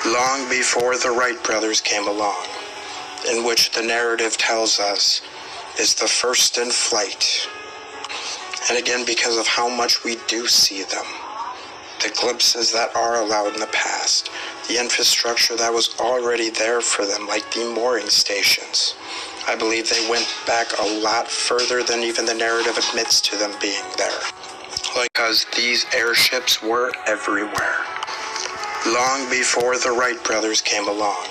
Long before the Wright brothers came along, in which the narrative tells us is the first in flight. And again, because of how much we do see them, the glimpses that are allowed in the past, the infrastructure that was already there for them, like the mooring stations. I believe they went back a lot further than even the narrative admits to them being there. Because these airships were everywhere. Long before the Wright brothers came along,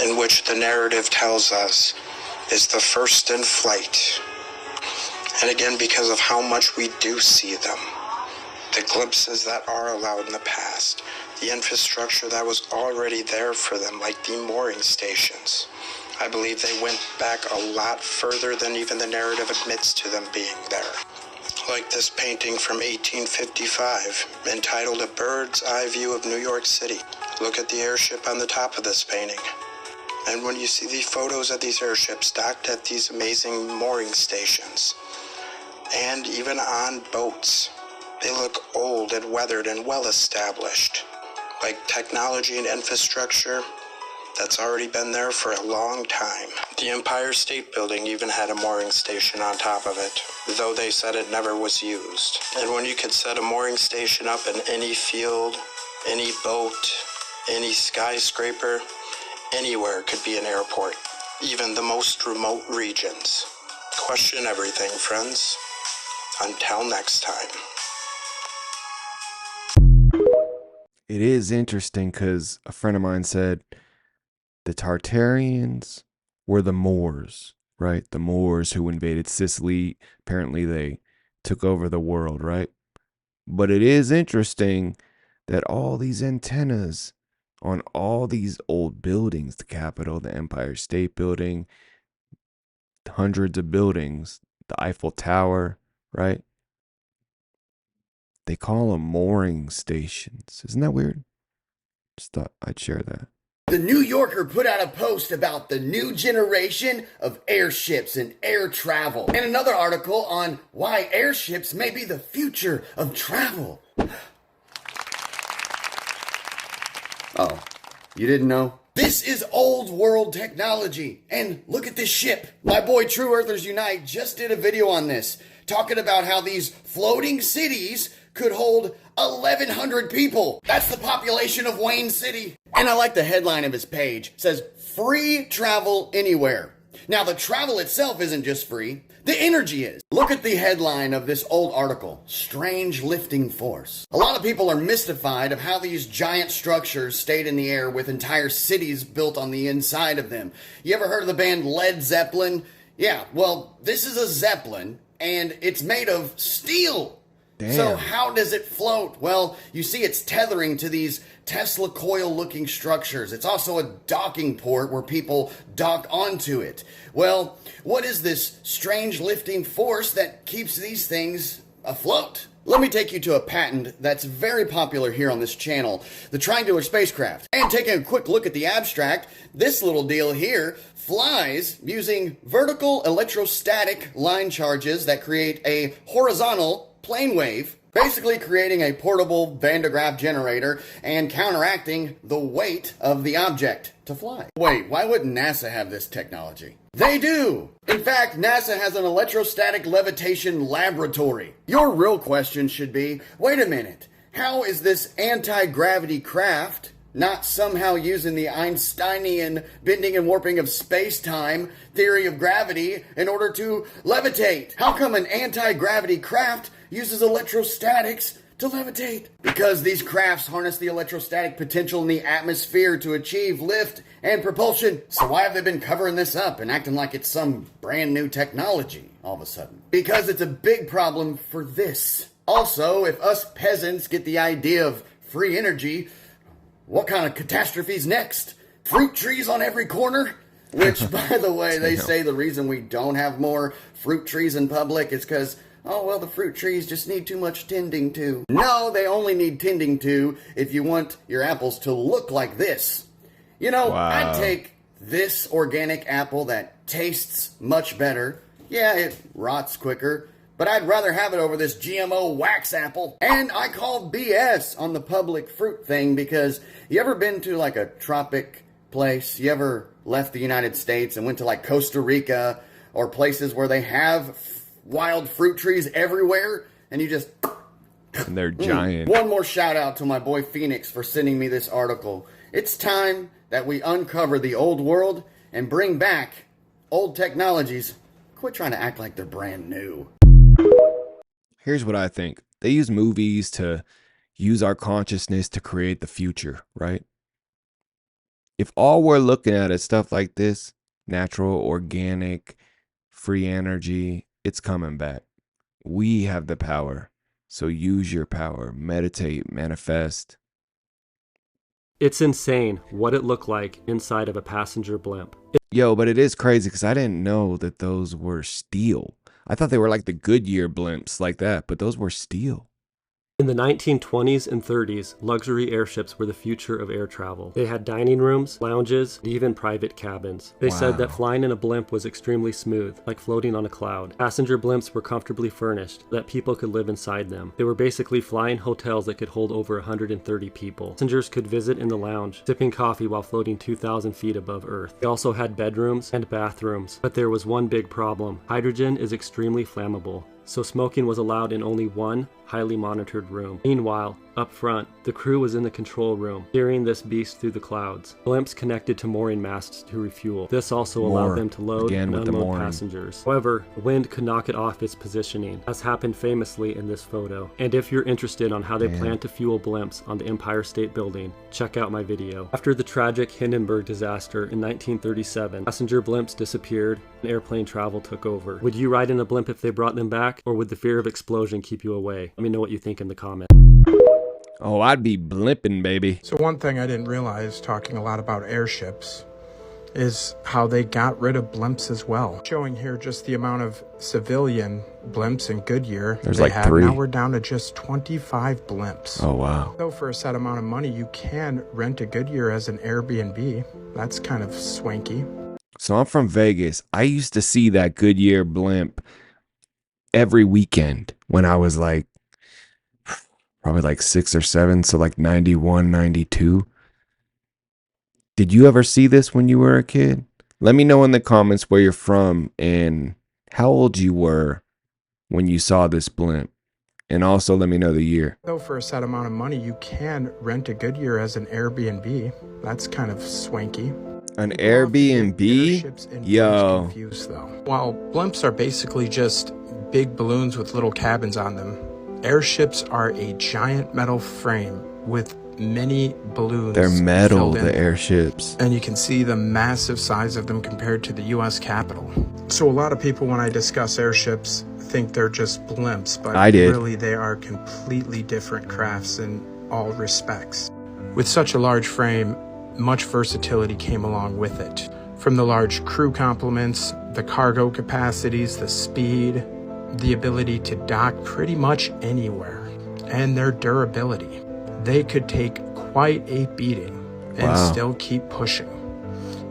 in which the narrative tells us is the first in flight. And again, because of how much we do see them, the glimpses that are allowed in the past, the infrastructure that was already there for them, like the mooring stations. I believe they went back a lot further than even the narrative admits to them being there. Like this painting from 1855, entitled A Bird's Eye View of New York City. Look at the airship on the top of this painting. And when you see the photos of these airships docked at these amazing mooring stations, and even on boats, they look old and weathered and well established. Like technology and infrastructure that's already been there for a long time. The Empire State Building even had a mooring station on top of it, though they said it never was used. And when you could set a mooring station up in any field, any boat, any skyscraper, anywhere could be an airport, even the most remote regions. Question everything, friends. Until next time. It is interesting because a friend of mine said the Tartarians were the Moors, right? The Moors who invaded Sicily. Apparently they took over the world, right? But it is interesting that all these antennas on all these old buildings, the Capitol, the Empire State Building, hundreds of buildings, the Eiffel Tower, right? They call them mooring stations. Isn't that weird? Just thought I'd share that. The New Yorker put out a post about the new generation of airships and air travel, and another article on why airships may be the future of travel. Oh, you didn't know? This is old world technology, and look at this ship. My boy True Earthers Unite just did a video on this, talking about how these floating cities could hold 1,100 people. That's the population of Wayne City. And I like the headline of his page. It says, free travel anywhere. Now, the travel itself isn't just free. The energy is. Look at the headline of this old article, Strange Lifting Force. A lot of people are mystified of how these giant structures stayed in the air with entire cities built on the inside of them. You ever heard of the band Led Zeppelin? Yeah, well, this is a Zeppelin, and it's made of steel. Damn. So how does it float? Well, you see it's tethering to these Tesla coil-looking structures. It's also a docking port where people dock onto it. Well, what is this strange lifting force that keeps these things afloat? Let me take you to a patent that's very popular here on this channel, the Triangular Spacecraft. And taking a quick look at the abstract, this little deal here flies using vertical electrostatic line charges that create a horizontal plane wave, basically creating a portable Van de Graaff generator and counteracting the weight of the object to fly. Wait, why wouldn't NASA have this technology? They do! In fact, NASA has an electrostatic levitation laboratory. Your real question should be, wait a minute, how is this anti-gravity craft not somehow using the Einsteinian bending and warping of space-time theory of gravity in order to levitate. How come an anti-gravity craft uses electrostatics to levitate? Because these crafts harness the electrostatic potential in the atmosphere to achieve lift and propulsion. So why have they been covering this up and acting like it's some brand new technology all of a sudden? Because it's a big problem for this. Also, if us peasants get the idea of free energy, what kind of catastrophe's next? Fruit trees on every corner? Which, by the way, they say the reason we don't have more fruit trees in public is because, oh, well, the fruit trees just need too much tending to. No, they only need tending to if you want your apples to look like this. You know, Wow. I'd take this organic apple that tastes much better. Yeah, it rots quicker, but I'd rather have it over this GMO wax apple. And I call BS on the public fruit thing because you ever been to like a tropic place? You ever left the United States and went to like Costa Rica or places where they have wild fruit trees everywhere and you just... And they're giant. One more shout out to my boy Phoenix for sending me this article. It's time that we uncover the old world and bring back old technologies. Quit trying to act like they're brand new. Here's what I think. They use movies to use our consciousness to create the future, right? If all we're looking at is stuff like this, natural, organic, free energy, it's coming back. We have the power. So use your power. Meditate, manifest. It's insane what it looked like inside of a passenger blimp. Yo, but it is crazy because I didn't know that those were steel. I thought they were like the Goodyear blimps like that, but those were steel. In the 1920s and 30s, luxury airships were the future of air travel. They had dining rooms, lounges, and even private cabins. They said that flying in a blimp was extremely smooth, like floating on a cloud. Passenger blimps were comfortably furnished, that people could live inside them. They were basically flying hotels that could hold over 130 people. Passengers could visit in the lounge, sipping coffee while floating 2,000 feet above Earth. They also had bedrooms and bathrooms, but there was one big problem. Hydrogen is extremely flammable, so smoking was allowed in only one highly monitored room. Meanwhile, up front, the crew was in the control room, steering this beast through the clouds. Blimps connected to mooring masts to refuel. This also allowed them to load and unload passengers. However, the wind could knock it off its positioning, as happened famously in this photo. And if you're interested on how they plan to fuel blimps on the Empire State Building, check out my video. After the tragic Hindenburg disaster in 1937, passenger blimps disappeared and airplane travel took over. Would you ride in a blimp if they brought them back, or would the fear of explosion keep you away? Let me know what you think in the comments. Oh, I'd be blimping, baby. So one thing I didn't realize, talking a lot about airships, is how they got rid of blimps as well. Showing here just the amount of civilian blimps in Goodyear There's they like have. 3. Now we're down to just 25 blimps. Oh, wow. So for a set amount of money, you can rent a Goodyear as an Airbnb. That's kind of swanky. So I'm from Vegas. I used to see that Goodyear blimp every weekend when I was like, probably like 6 or 7, so like 91, 92. Did you ever see this when you were a kid? Let me know in the comments where you're from and how old you were when you saw this blimp. And also let me know the year. So for a set amount of money, you can rent a Goodyear as an Airbnb. That's kind of swanky. An Airbnb? Yo. Confused, though. While blimps are basically just big balloons with little cabins on them, airships are a giant metal frame with many balloons. They're metal, filled in. the airships. And you can see the massive size of them compared to the U.S. Capitol. So a lot of people, when I discuss airships, think they're just blimps, but really they are completely different crafts in all respects. With such a large frame, much versatility came along with it. From the large crew complements, the cargo capacities, the speed, the ability to dock pretty much anywhere, and their durability. They could take quite a beating and still keep pushing.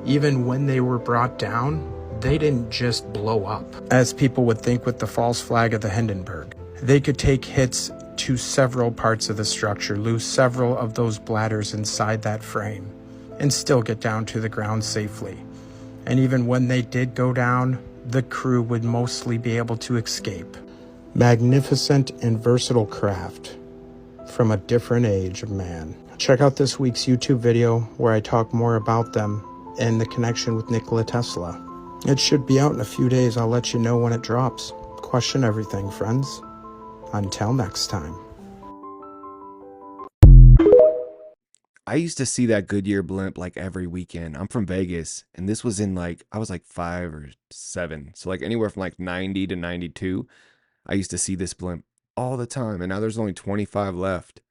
Even when they were brought down, they didn't just blow up, as people would think with the false flag of the Hindenburg. They could take hits to several parts of the structure, lose several of those bladders inside that frame, and still get down to the ground safely. And even when they did go down, the crew would mostly be able to escape. Magnificent and versatile craft from a different age of man. Check out this week's YouTube video where I talk more about them and the connection with Nikola Tesla. It should be out in a few days. I'll let you know when it drops. Question everything, friends. Until next time. I used to see that Goodyear blimp like every weekend. I'm from Vegas, and this was in like, I was like 5 or 7. So like anywhere from like 90 to 92, I used to see this blimp all the time. And now there's only 25 left.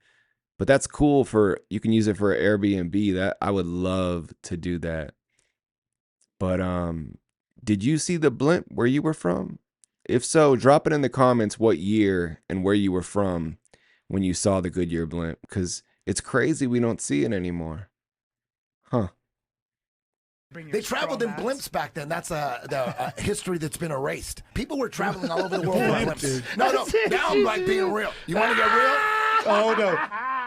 But that's cool you can use it for Airbnb. That I would love to do that. But did you see the blimp where you were from? If so, drop it in the comments what year and where you were from when you saw the Goodyear blimp, because it's crazy we don't see it anymore. Huh. They traveled in blimps back then. That's the history that's been erased. People were traveling all over the world with blimps. No, now I'm like being real. You want to get real? Oh, no.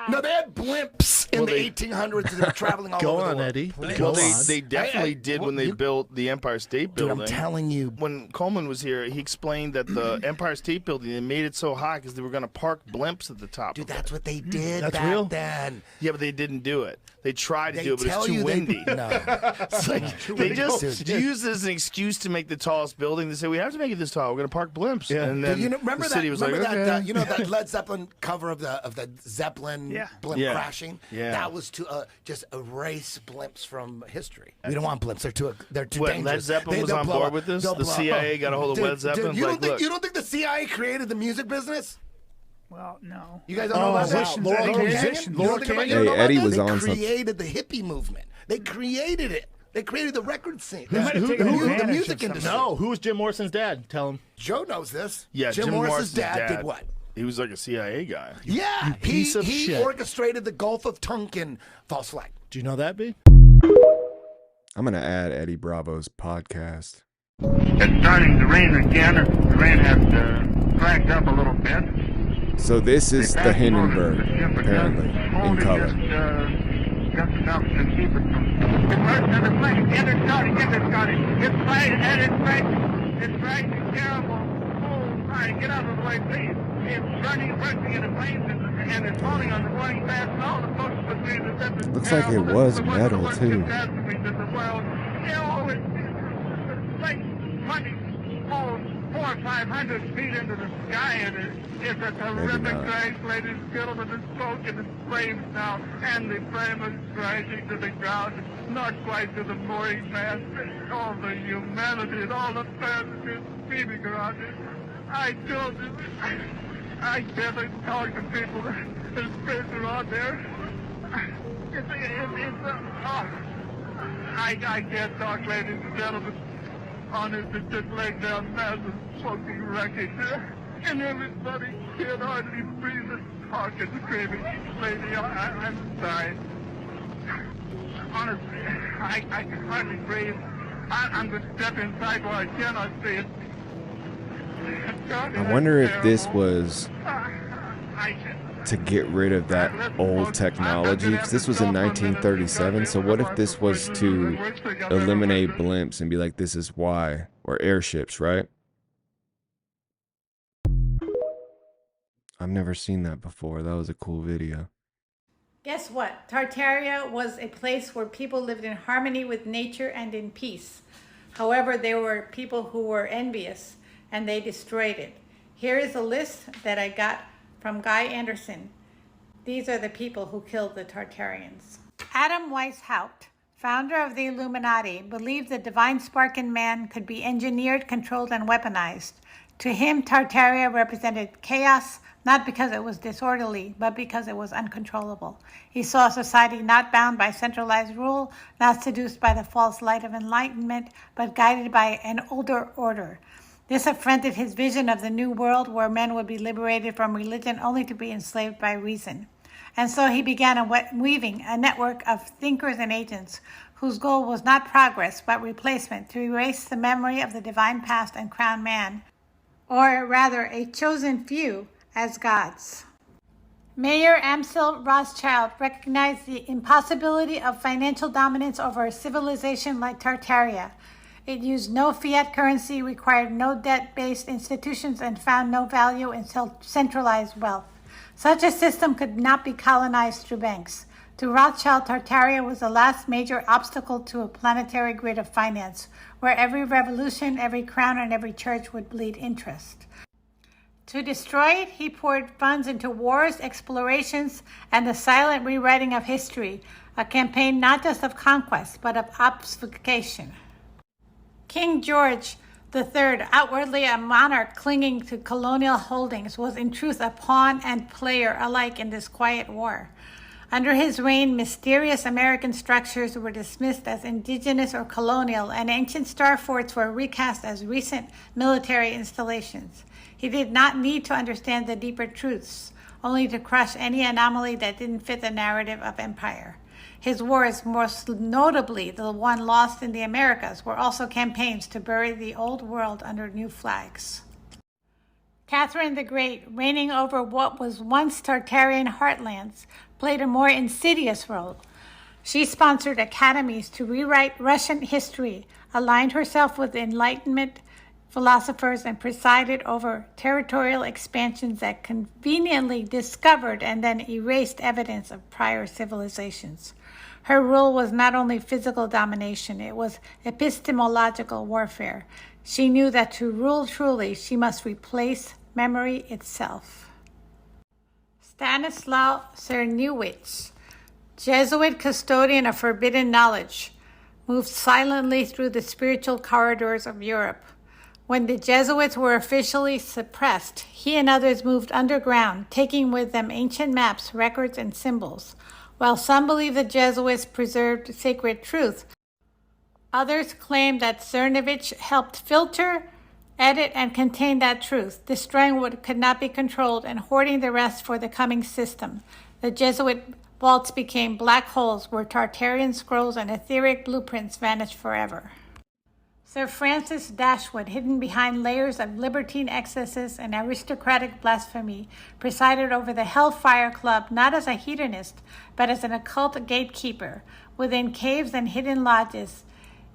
No, they had blimps in the 1800s and they were traveling all over the world. Go on, Eddie. Well, they definitely did when they built the Empire State Building. Dude, I'm telling you. When Coleman was here, he explained that the Empire State Building, they made it so high because they were going to park blimps at the top. Dude, that's what they did That's back real? then. Yeah, but they didn't do it. They tried to They do it, but it's tell too you windy. No. It's like, they just used it as an excuse to make the tallest building. They said, we have to make it this tall. We're going to park blimps. Yeah. And then Remember the that? city was Remember like, that? okay. You know that Led Zeppelin cover of the Zeppelin blimp Yeah. crashing? Yeah. That was to just erase blimps from history. We don't want blimps. They're too What, dangerous. Led Zeppelin was they'll on blow board up. with this? They'll The blow up. CIA got a hold of Led Zeppelin? Dude, you Like, don't think the CIA created the music business? Well, no. You guys don't know about that? Laurel Canyon? Hey, Eddie was on They something. created the hippie movement. They created it. They created the record scene. The music industry. No, who was Jim Morrison's dad? Tell him. Joe knows this. Yeah, Jim Morrison's dad did what? He was like a CIA guy. Yeah, piece of he shit. orchestrated the Gulf of Tonkin false flag. Do you know that, B? I'm going to add Eddie Bravo's podcast. It's starting to rain again. The rain has cracked up a little bit. So this is the Hindenburg, apparently, in color. Just enough to keep it from... The first of the plane. Get it started. It's right, and it's right. It's right. It's terrible. Oh, my. Get out of the way, please. It's running, bursting into flames, and it's falling on the boarding fast. And all the folks between the... Looks like it was metal, too. It's like 400 or 500 feet into the sky, and it's a terrific crash, ladies and gentlemen. It's smoke and it's flames now, and the flame is crashing to the ground, not quite to the mooring mast. All the humanity and all the passengers screaming around it. I told you, I can't talk to people. There's pressure on there. I can't talk, ladies and gentlemen. Honest, it's just laying down massive smoking wreckage. And everybody can't hardly breathe and talk and screaming. Lady, I'm sorry. Honestly, I can hardly breathe. I'm going to step inside while I cannot see it. I wonder if this was to get rid of that old technology, because this was in 1937. So what if this was to eliminate blimps and be like, this is why, or airships, right? I've never seen that before. That was a cool video. Guess what? Tartaria was a place where people lived in harmony with nature and in peace. However, there were people who were envious and they destroyed it. Here is a list that I got from Guy Anderson. These are the people who killed the Tartarians. Adam Weishaupt, founder of the Illuminati, believed the divine spark in man could be engineered, controlled, and weaponized. To him, Tartaria represented chaos, not because it was disorderly, but because it was uncontrollable. He saw a society not bound by centralized rule, not seduced by the false light of enlightenment, but guided by an older order. This affronted his vision of the new world where men would be liberated from religion only to be enslaved by reason. And so he began weaving a network of thinkers and agents whose goal was not progress but replacement, to erase the memory of the divine past and crown man, or rather a chosen few, as gods. Mayor Amsel Rothschild recognized the impossibility of financial dominance over a civilization like Tartaria. It used no fiat currency, required no debt-based institutions, and found no value in centralized wealth. Such a system could not be colonized through banks. To Rothschild, Tartaria was the last major obstacle to a planetary grid of finance, where every revolution, every crown, and every church would bleed interest. To destroy it, he poured funds into wars, explorations, and the silent rewriting of history, a campaign not just of conquest, but of obfuscation. King George III, outwardly a monarch clinging to colonial holdings, was in truth a pawn and player alike in this quiet war. Under his reign, mysterious American structures were dismissed as indigenous or colonial, and ancient star forts were recast as recent military installations. He did not need to understand the deeper truths, only to crush any anomaly that didn't fit the narrative of empire. His wars, most notably the one lost in the Americas, were also campaigns to bury the old world under new flags. Catherine the Great, reigning over what was once Tartarian heartlands, played a more insidious role. She sponsored academies to rewrite Russian history, aligned herself with Enlightenment philosophers, and presided over territorial expansions that conveniently discovered and then erased evidence of prior civilizations. Her rule was not only physical domination, it was epistemological warfare. She knew that to rule truly, she must replace memory itself. Stanislaw Czerniewicz, Jesuit custodian of forbidden knowledge, moved silently through the spiritual corridors of Europe. When the Jesuits were officially suppressed, he and others moved underground, taking with them ancient maps, records, and symbols. While some believe the Jesuits preserved sacred truth, others claim that Czerniewicz helped filter, edit, and contain that truth, destroying what could not be controlled and hoarding the rest for the coming system. The Jesuit vaults became black holes where Tartarian scrolls and etheric blueprints vanished forever. Sir Francis Dashwood, hidden behind layers of libertine excesses and aristocratic blasphemy, presided over the Hellfire Club not as a hedonist, but as an occult gatekeeper. Within caves and hidden lodges,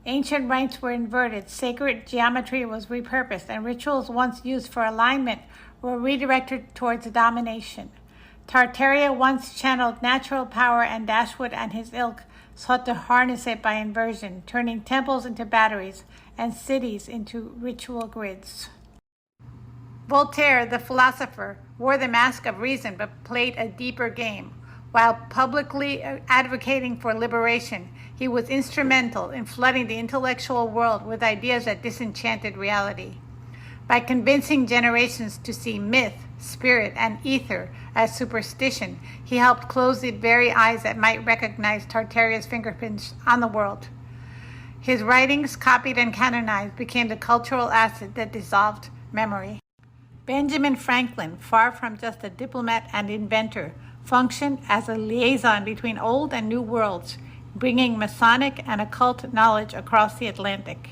ancient rites were inverted, sacred geometry was repurposed, and rituals once used for alignment were redirected towards domination. Tartaria once channeled natural power, and Dashwood and his ilk sought to harness it by inversion, turning temples into batteries and cities into ritual grids. Voltaire, the philosopher, wore the mask of reason but played a deeper game. While publicly advocating for liberation, he was instrumental in flooding the intellectual world with ideas that disenchanted reality. By convincing generations to see myth, spirit, and ether as superstition, he helped close the very eyes that might recognize Tartaria's fingerprints on the world. His writings, copied and canonized, became the cultural asset that dissolved memory. Benjamin Franklin, far from just a diplomat and inventor, functioned as a liaison between old and new worlds, bringing Masonic and occult knowledge across the Atlantic.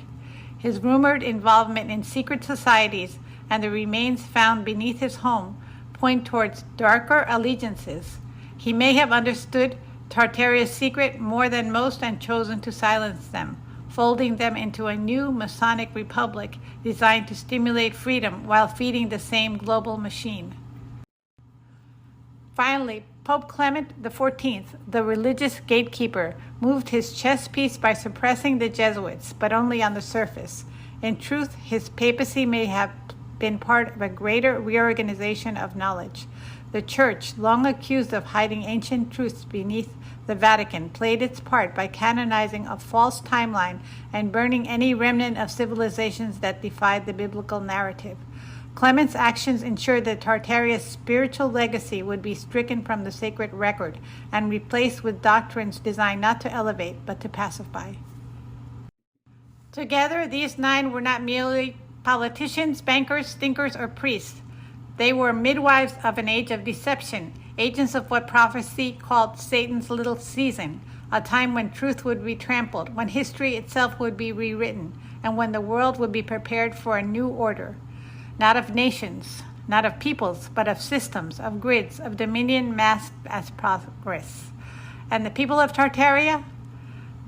His rumored involvement in secret societies and the remains found beneath his home point towards darker allegiances. He may have understood Tartaria's secret more than most and chosen to silence them, folding them into a new Masonic republic designed to stimulate freedom while feeding the same global machine. Finally, Pope Clement XIV, the religious gatekeeper, moved his chess piece by suppressing the Jesuits, but only on the surface. In truth, his papacy may have been part of a greater reorganization of knowledge. The Church, long accused of hiding ancient truths beneath the Vatican, played its part by canonizing a false timeline and burning any remnant of civilizations that defied the biblical narrative. Clement's actions ensured that Tartaria's spiritual legacy would be stricken from the sacred record and replaced with doctrines designed not to elevate but to pacify. Together, these 9 were not merely politicians, bankers, thinkers, or priests. They were midwives of an age of deception, agents of what prophecy called Satan's little season, a time when truth would be trampled, when history itself would be rewritten, and when the world would be prepared for a new order. Not of nations, not of peoples, but of systems, of grids, of dominion masked as progress. And the people of Tartaria?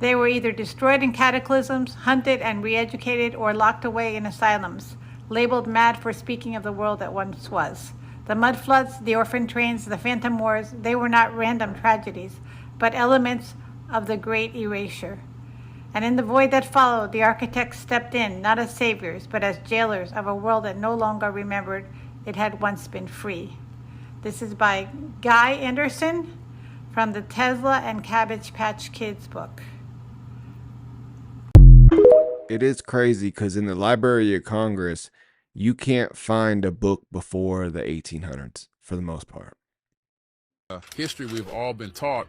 They were either destroyed in cataclysms, hunted and re-educated, or locked away in asylums, labeled mad for speaking of the world that once was. The mud floods, the orphan trains, the phantom wars, they were not random tragedies, but elements of the great erasure. And in the void that followed, the architects stepped in, not as saviors, but as jailers of a world that no longer remembered it had once been free. This is by Guy Anderson from the Tesla and Cabbage Patch Kids book. It is crazy because in the Library of Congress, you can't find a book before the 1800s for the most part. History we've all been taught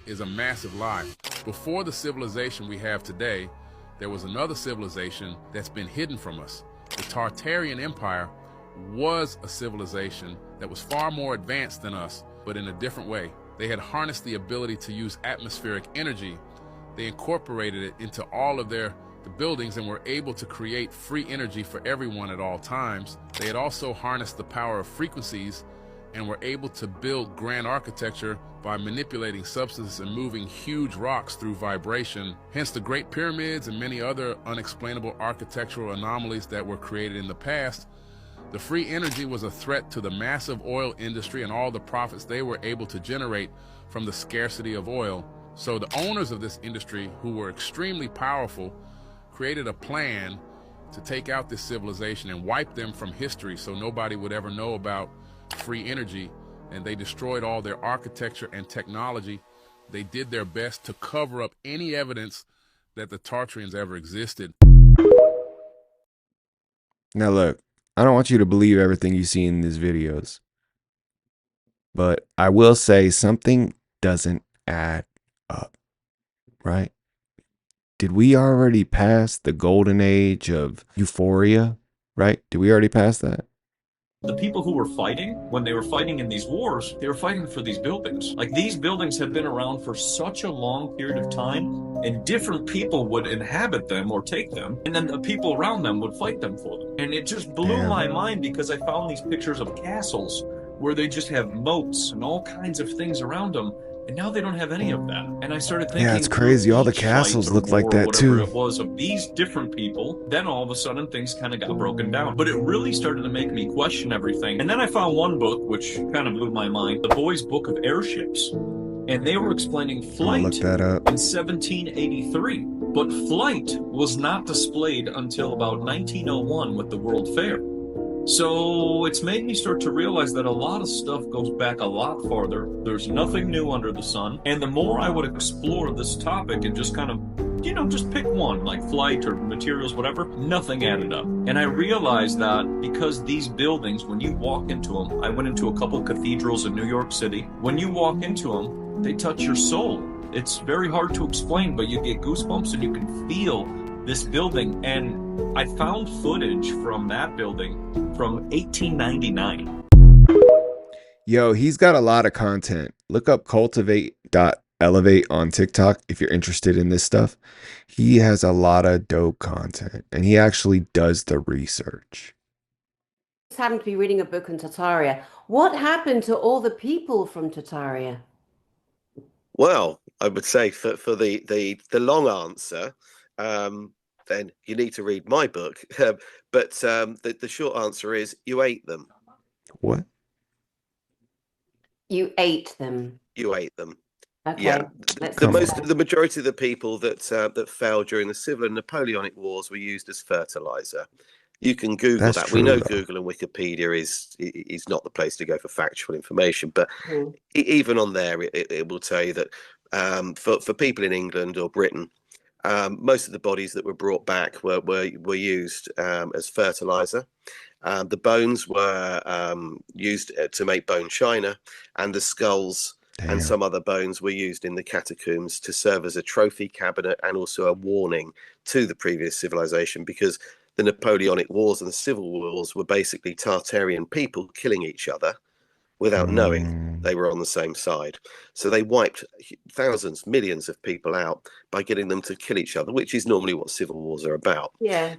is a massive lie. Before the civilization we have today, there was another civilization that's been hidden from us. The Tartarian Empire was a civilization that was far more advanced than us, but in a different way. They had harnessed the ability to use atmospheric energy. They incorporated it into all of the buildings and were able to create free energy for everyone at all times. They had also harnessed the power of frequencies and were able to build grand architecture by manipulating substances and moving huge rocks through vibration. Hence the Great Pyramids and many other unexplainable architectural anomalies that were created in the past. The free energy was a threat to the massive oil industry and all the profits they were able to generate from the scarcity of oil. So the owners of this industry, who were extremely powerful, created a plan to take out this civilization and wipe them from history so nobody would ever know about free energy, and they destroyed all their architecture and technology. They did their best to cover up any evidence that the Tartarians ever existed. Now look, I don't want you to believe everything you see in these videos, but I will say something doesn't add up, right? Did we already pass the golden age of euphoria, right? Did we already pass that? The people who were fighting, when they were fighting in these wars, they were fighting for these buildings. Like, these buildings have been around for such a long period of time, and different people would inhabit them or take them, and then the people around them would fight them for them. And it just blew my mind because I found these pictures of castles where they just have moats and all kinds of things around them. And now they don't have any of that. And I started thinking, yeah, it's crazy. All the castles look like that too. It was of these different people. Then all of a sudden things kind of got broken down. But it really started to make me question everything. And then I found one book which kind of blew my mind, the boys' book of airships. And they were explaining flight look that up. in 1783. But flight was not displayed until about 1901 with the World Fair. So it's made me start to realize that a lot of stuff goes back a lot farther. There's nothing new under the sun. And the more I would explore this topic and just kind of, just pick one, like flight or materials, whatever, nothing added up. And I realized that because these buildings, when you walk into them, I went into a couple cathedrals in New York City. When you walk into them, they touch your soul. It's very hard to explain, but you get goosebumps and you can feel this building. And I found footage from that building from 1899. Yo, he's got a lot of content. Look up cultivate.elevate on TikTok if you're interested in this stuff. He has a lot of dope content, and he actually does the research. Just happened to be reading a book on Tartaria. What happened to all the people from Tartaria? Well, I would say for the long answer, then you need to read my book. But the short answer is you ate them. What? You ate them. You ate them. Okay. Yeah. The majority of the people that fell during the Civil and Napoleonic Wars were used as fertilizer. You can Google that. We know Google and Wikipedia is not the place to go for factual information, but even on there, it will tell you that for people in England or Britain, most of the bodies that were brought back were used as fertilizer. The bones were used to make bone china, and the skulls and some other bones were used in the catacombs to serve as a trophy cabinet and also a warning to the previous civilization, because the Napoleonic Wars and the Civil Wars were basically Tartarian people killing each other without knowing they were on the same side. So they wiped thousands, millions of people out by getting them to kill each other, which is normally what civil wars are about. Yeah.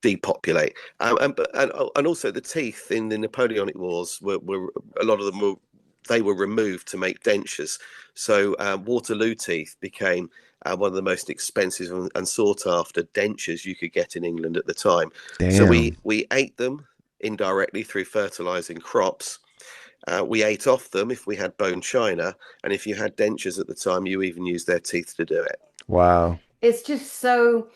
Depopulate. And also the teeth in the Napoleonic Wars were a lot of them were removed to make dentures. So Waterloo teeth became one of the most expensive and sought after dentures you could get in England at the time. So we ate them indirectly through fertilizing crops. We ate off them if we had bone china, and if you had dentures at the time, you even used their teeth to do it. Wow. It's just so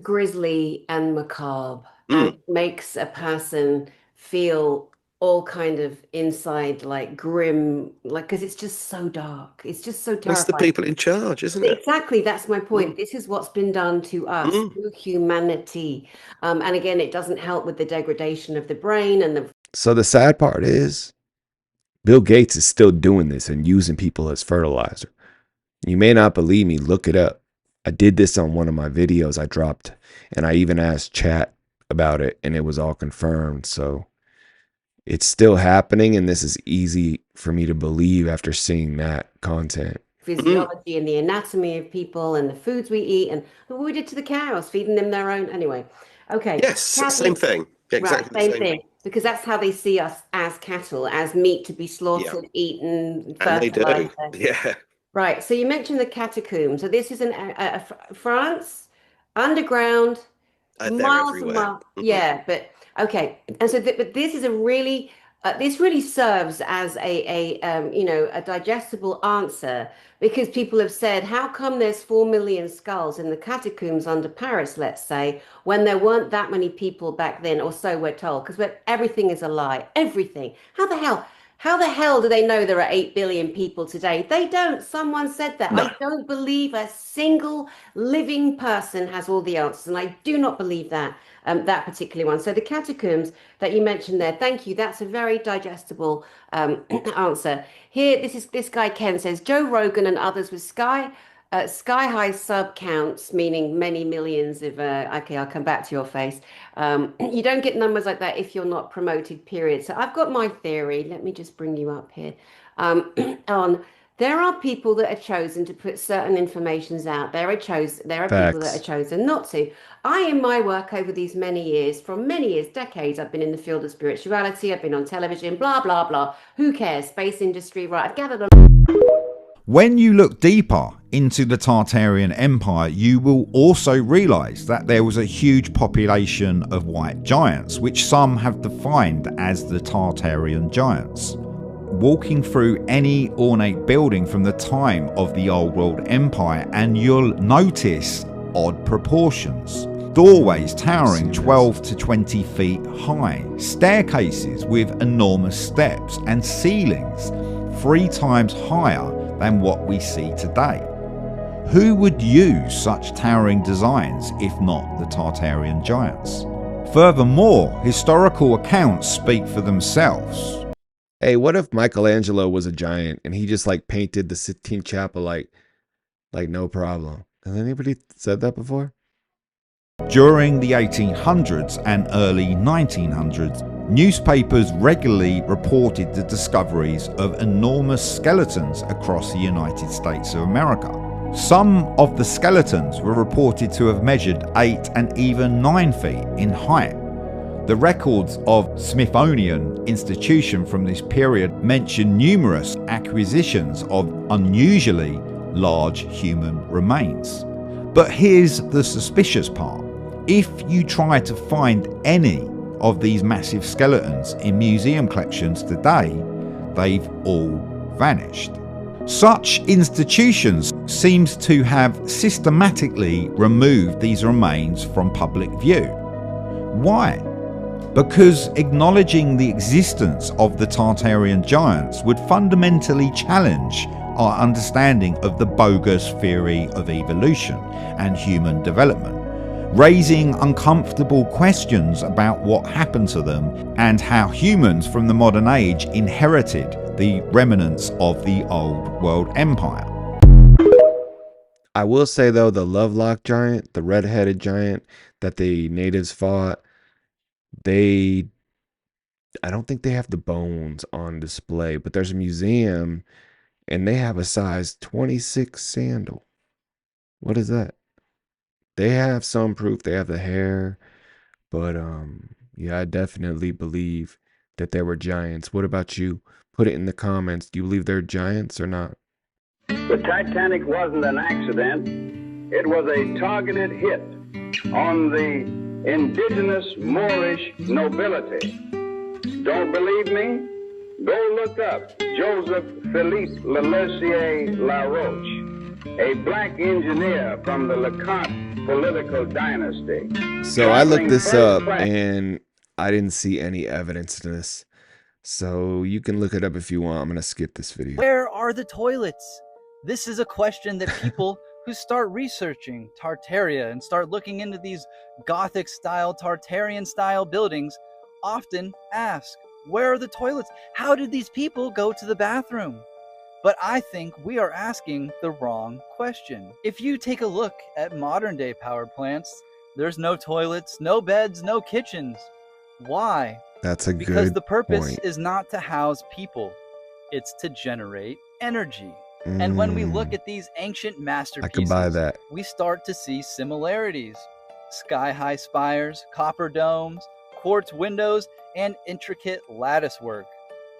grisly and macabre, and makes a person feel all kind of inside like grim, like, because it's just so dark. It's just so terrifying. That's the people in charge, isn't it? Exactly, that's my point. This is what's been done to us, to humanity. And again, it doesn't help with the degradation of the brain and the... So the sad part is Bill Gates is still doing this and using people as fertilizer. You may not believe me, look it up. I did this on one of my videos I dropped, and I even asked chat about it, and it was all confirmed. So it's still happening, and this is easy for me to believe after seeing that content. physiology and the anatomy of people and the foods we eat and what we did to the cows, feeding them their own. Anyway, okay. Yes, same thing. Exactly right, same thing. Because that's how they see us, as cattle, as meat to be slaughtered, eaten, and they do. fertilized. Yeah. Right. So you mentioned the catacombs. So this is in France, underground, miles and miles. Yeah, but okay. And so, but this is a really, this really serves as a digestible answer, because people have said, how come there's 4 million skulls in the catacombs under Paris, let's say, when there weren't that many people back then, or so we're told, because everything is a lie. Everything. How the hell do they know there are 8 billion people today? They don't. Someone said that. No. I don't believe a single living person has all the answers, and I do not believe that, that particular one. So the catacombs that you mentioned there, thank you. That's a very digestible answer. Here, this guy Ken says, Joe Rogan and others with sky-high sub counts, meaning many millions of, okay, I'll come back to your face. You don't get numbers like that if you're not promoted, period. So I've got my theory. Let me just bring you up here. There are people that are chosen to put certain informations out. There are people that are chosen not to. I, in my work over these many years, decades, I've been in the field of spirituality, I've been on television, blah, blah, blah. Who cares? Space industry, right? I've gathered a... When you look deeper into the Tartarian Empire, you will also realize that there was a huge population of white giants, which some have defined as the Tartarian giants. Walking through any ornate building from the time of the Old World Empire, and you'll notice odd proportions. Doorways towering 12 to 20 feet high, staircases with enormous steps, and ceilings 3 times higher than what we see today. Who would use such towering designs if not the Tartarian giants? Furthermore, historical accounts speak for themselves. Hey, what if Michelangelo was a giant and he just like painted the Sistine Chapel like no problem? Has anybody said that before? During the 1800s and early 1900s, newspapers regularly reported the discoveries of enormous skeletons across the United States of America. Some of the skeletons were reported to have measured 8 and even 9 feet in height. The records of Smithsonian Institution from this period mention numerous acquisitions of unusually large human remains. But here's the suspicious part. If you try to find any of these massive skeletons in museum collections today, they've all vanished. Such institutions seems to have systematically removed these remains from public view. Why? Because acknowledging the existence of the Tartarian giants would fundamentally challenge our understanding of the bogus theory of evolution and human development, raising uncomfortable questions about what happened to them and how humans from the modern age inherited the remnants of the Old World Empire. I will say though, the Lovelock giant, the red-headed giant that the natives fought, I don't think they have the bones on display, but there's a museum and they have a size 26 sandal. What is that? They have some proof, they have the hair, but yeah, I definitely believe that there were giants. What about you? Put it in the comments. Do you believe they're giants or not? The Titanic wasn't an accident. It was a targeted hit on the indigenous Moorish nobility. Don't believe me? Go look up Joseph Philippe Lelessier Laroche, a black engineer from the LeConte political dynasty. So I looked this up and I didn't see any evidence to this. So you can look it up if you want. I'm going to skip this video. Where are the toilets? This is a question that people who start researching Tartaria and start looking into these Gothic style, Tartarian style buildings often ask. Where are the toilets? How did these people go to the bathroom? But I think we are asking the wrong question. If you take a look at modern day power plants, there's no toilets, no beds, no kitchens. Why? That's a good Because the purpose point. is not to house people. It's to generate energy. And when we look at these ancient masterpieces, I can buy that. we start to see similarities. Sky-high spires, copper domes, quartz windows, and intricate lattice work.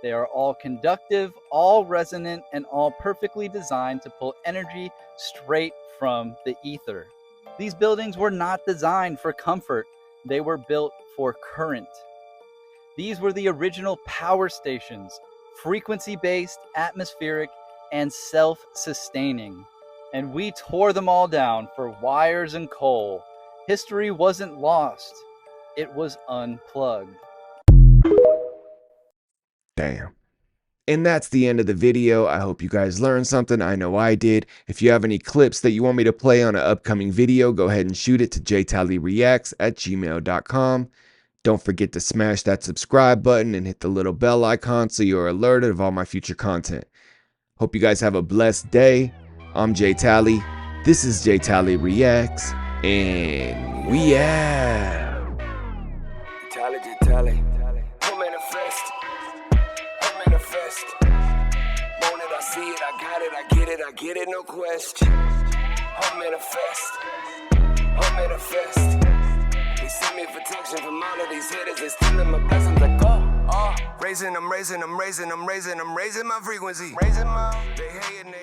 They are all conductive, all resonant, and all perfectly designed to pull energy straight from the ether. These buildings were not designed for comfort. They were built for current. These were the original power stations, frequency-based, atmospheric, and self-sustaining. And we tore them all down for wires and coal. History wasn't lost. It was unplugged. Damn. And that's the end of the video. I hope you guys learned something. I know I did. If you have any clips that you want me to play on an upcoming video, go ahead and shoot it to JtaliReacts@gmail.com. Don't forget to smash that subscribe button and hit the little bell icon so you're alerted of all my future content. Hope you guys have a blessed day. I'm JTali. This is JtaliReacts. And we out. Jtali. Who manifest? Want it, I see it, I got it, I get it, no question. Who manifest? They send me protection from all of these hitters. They stealing my blessings like raising my frequency. They hating,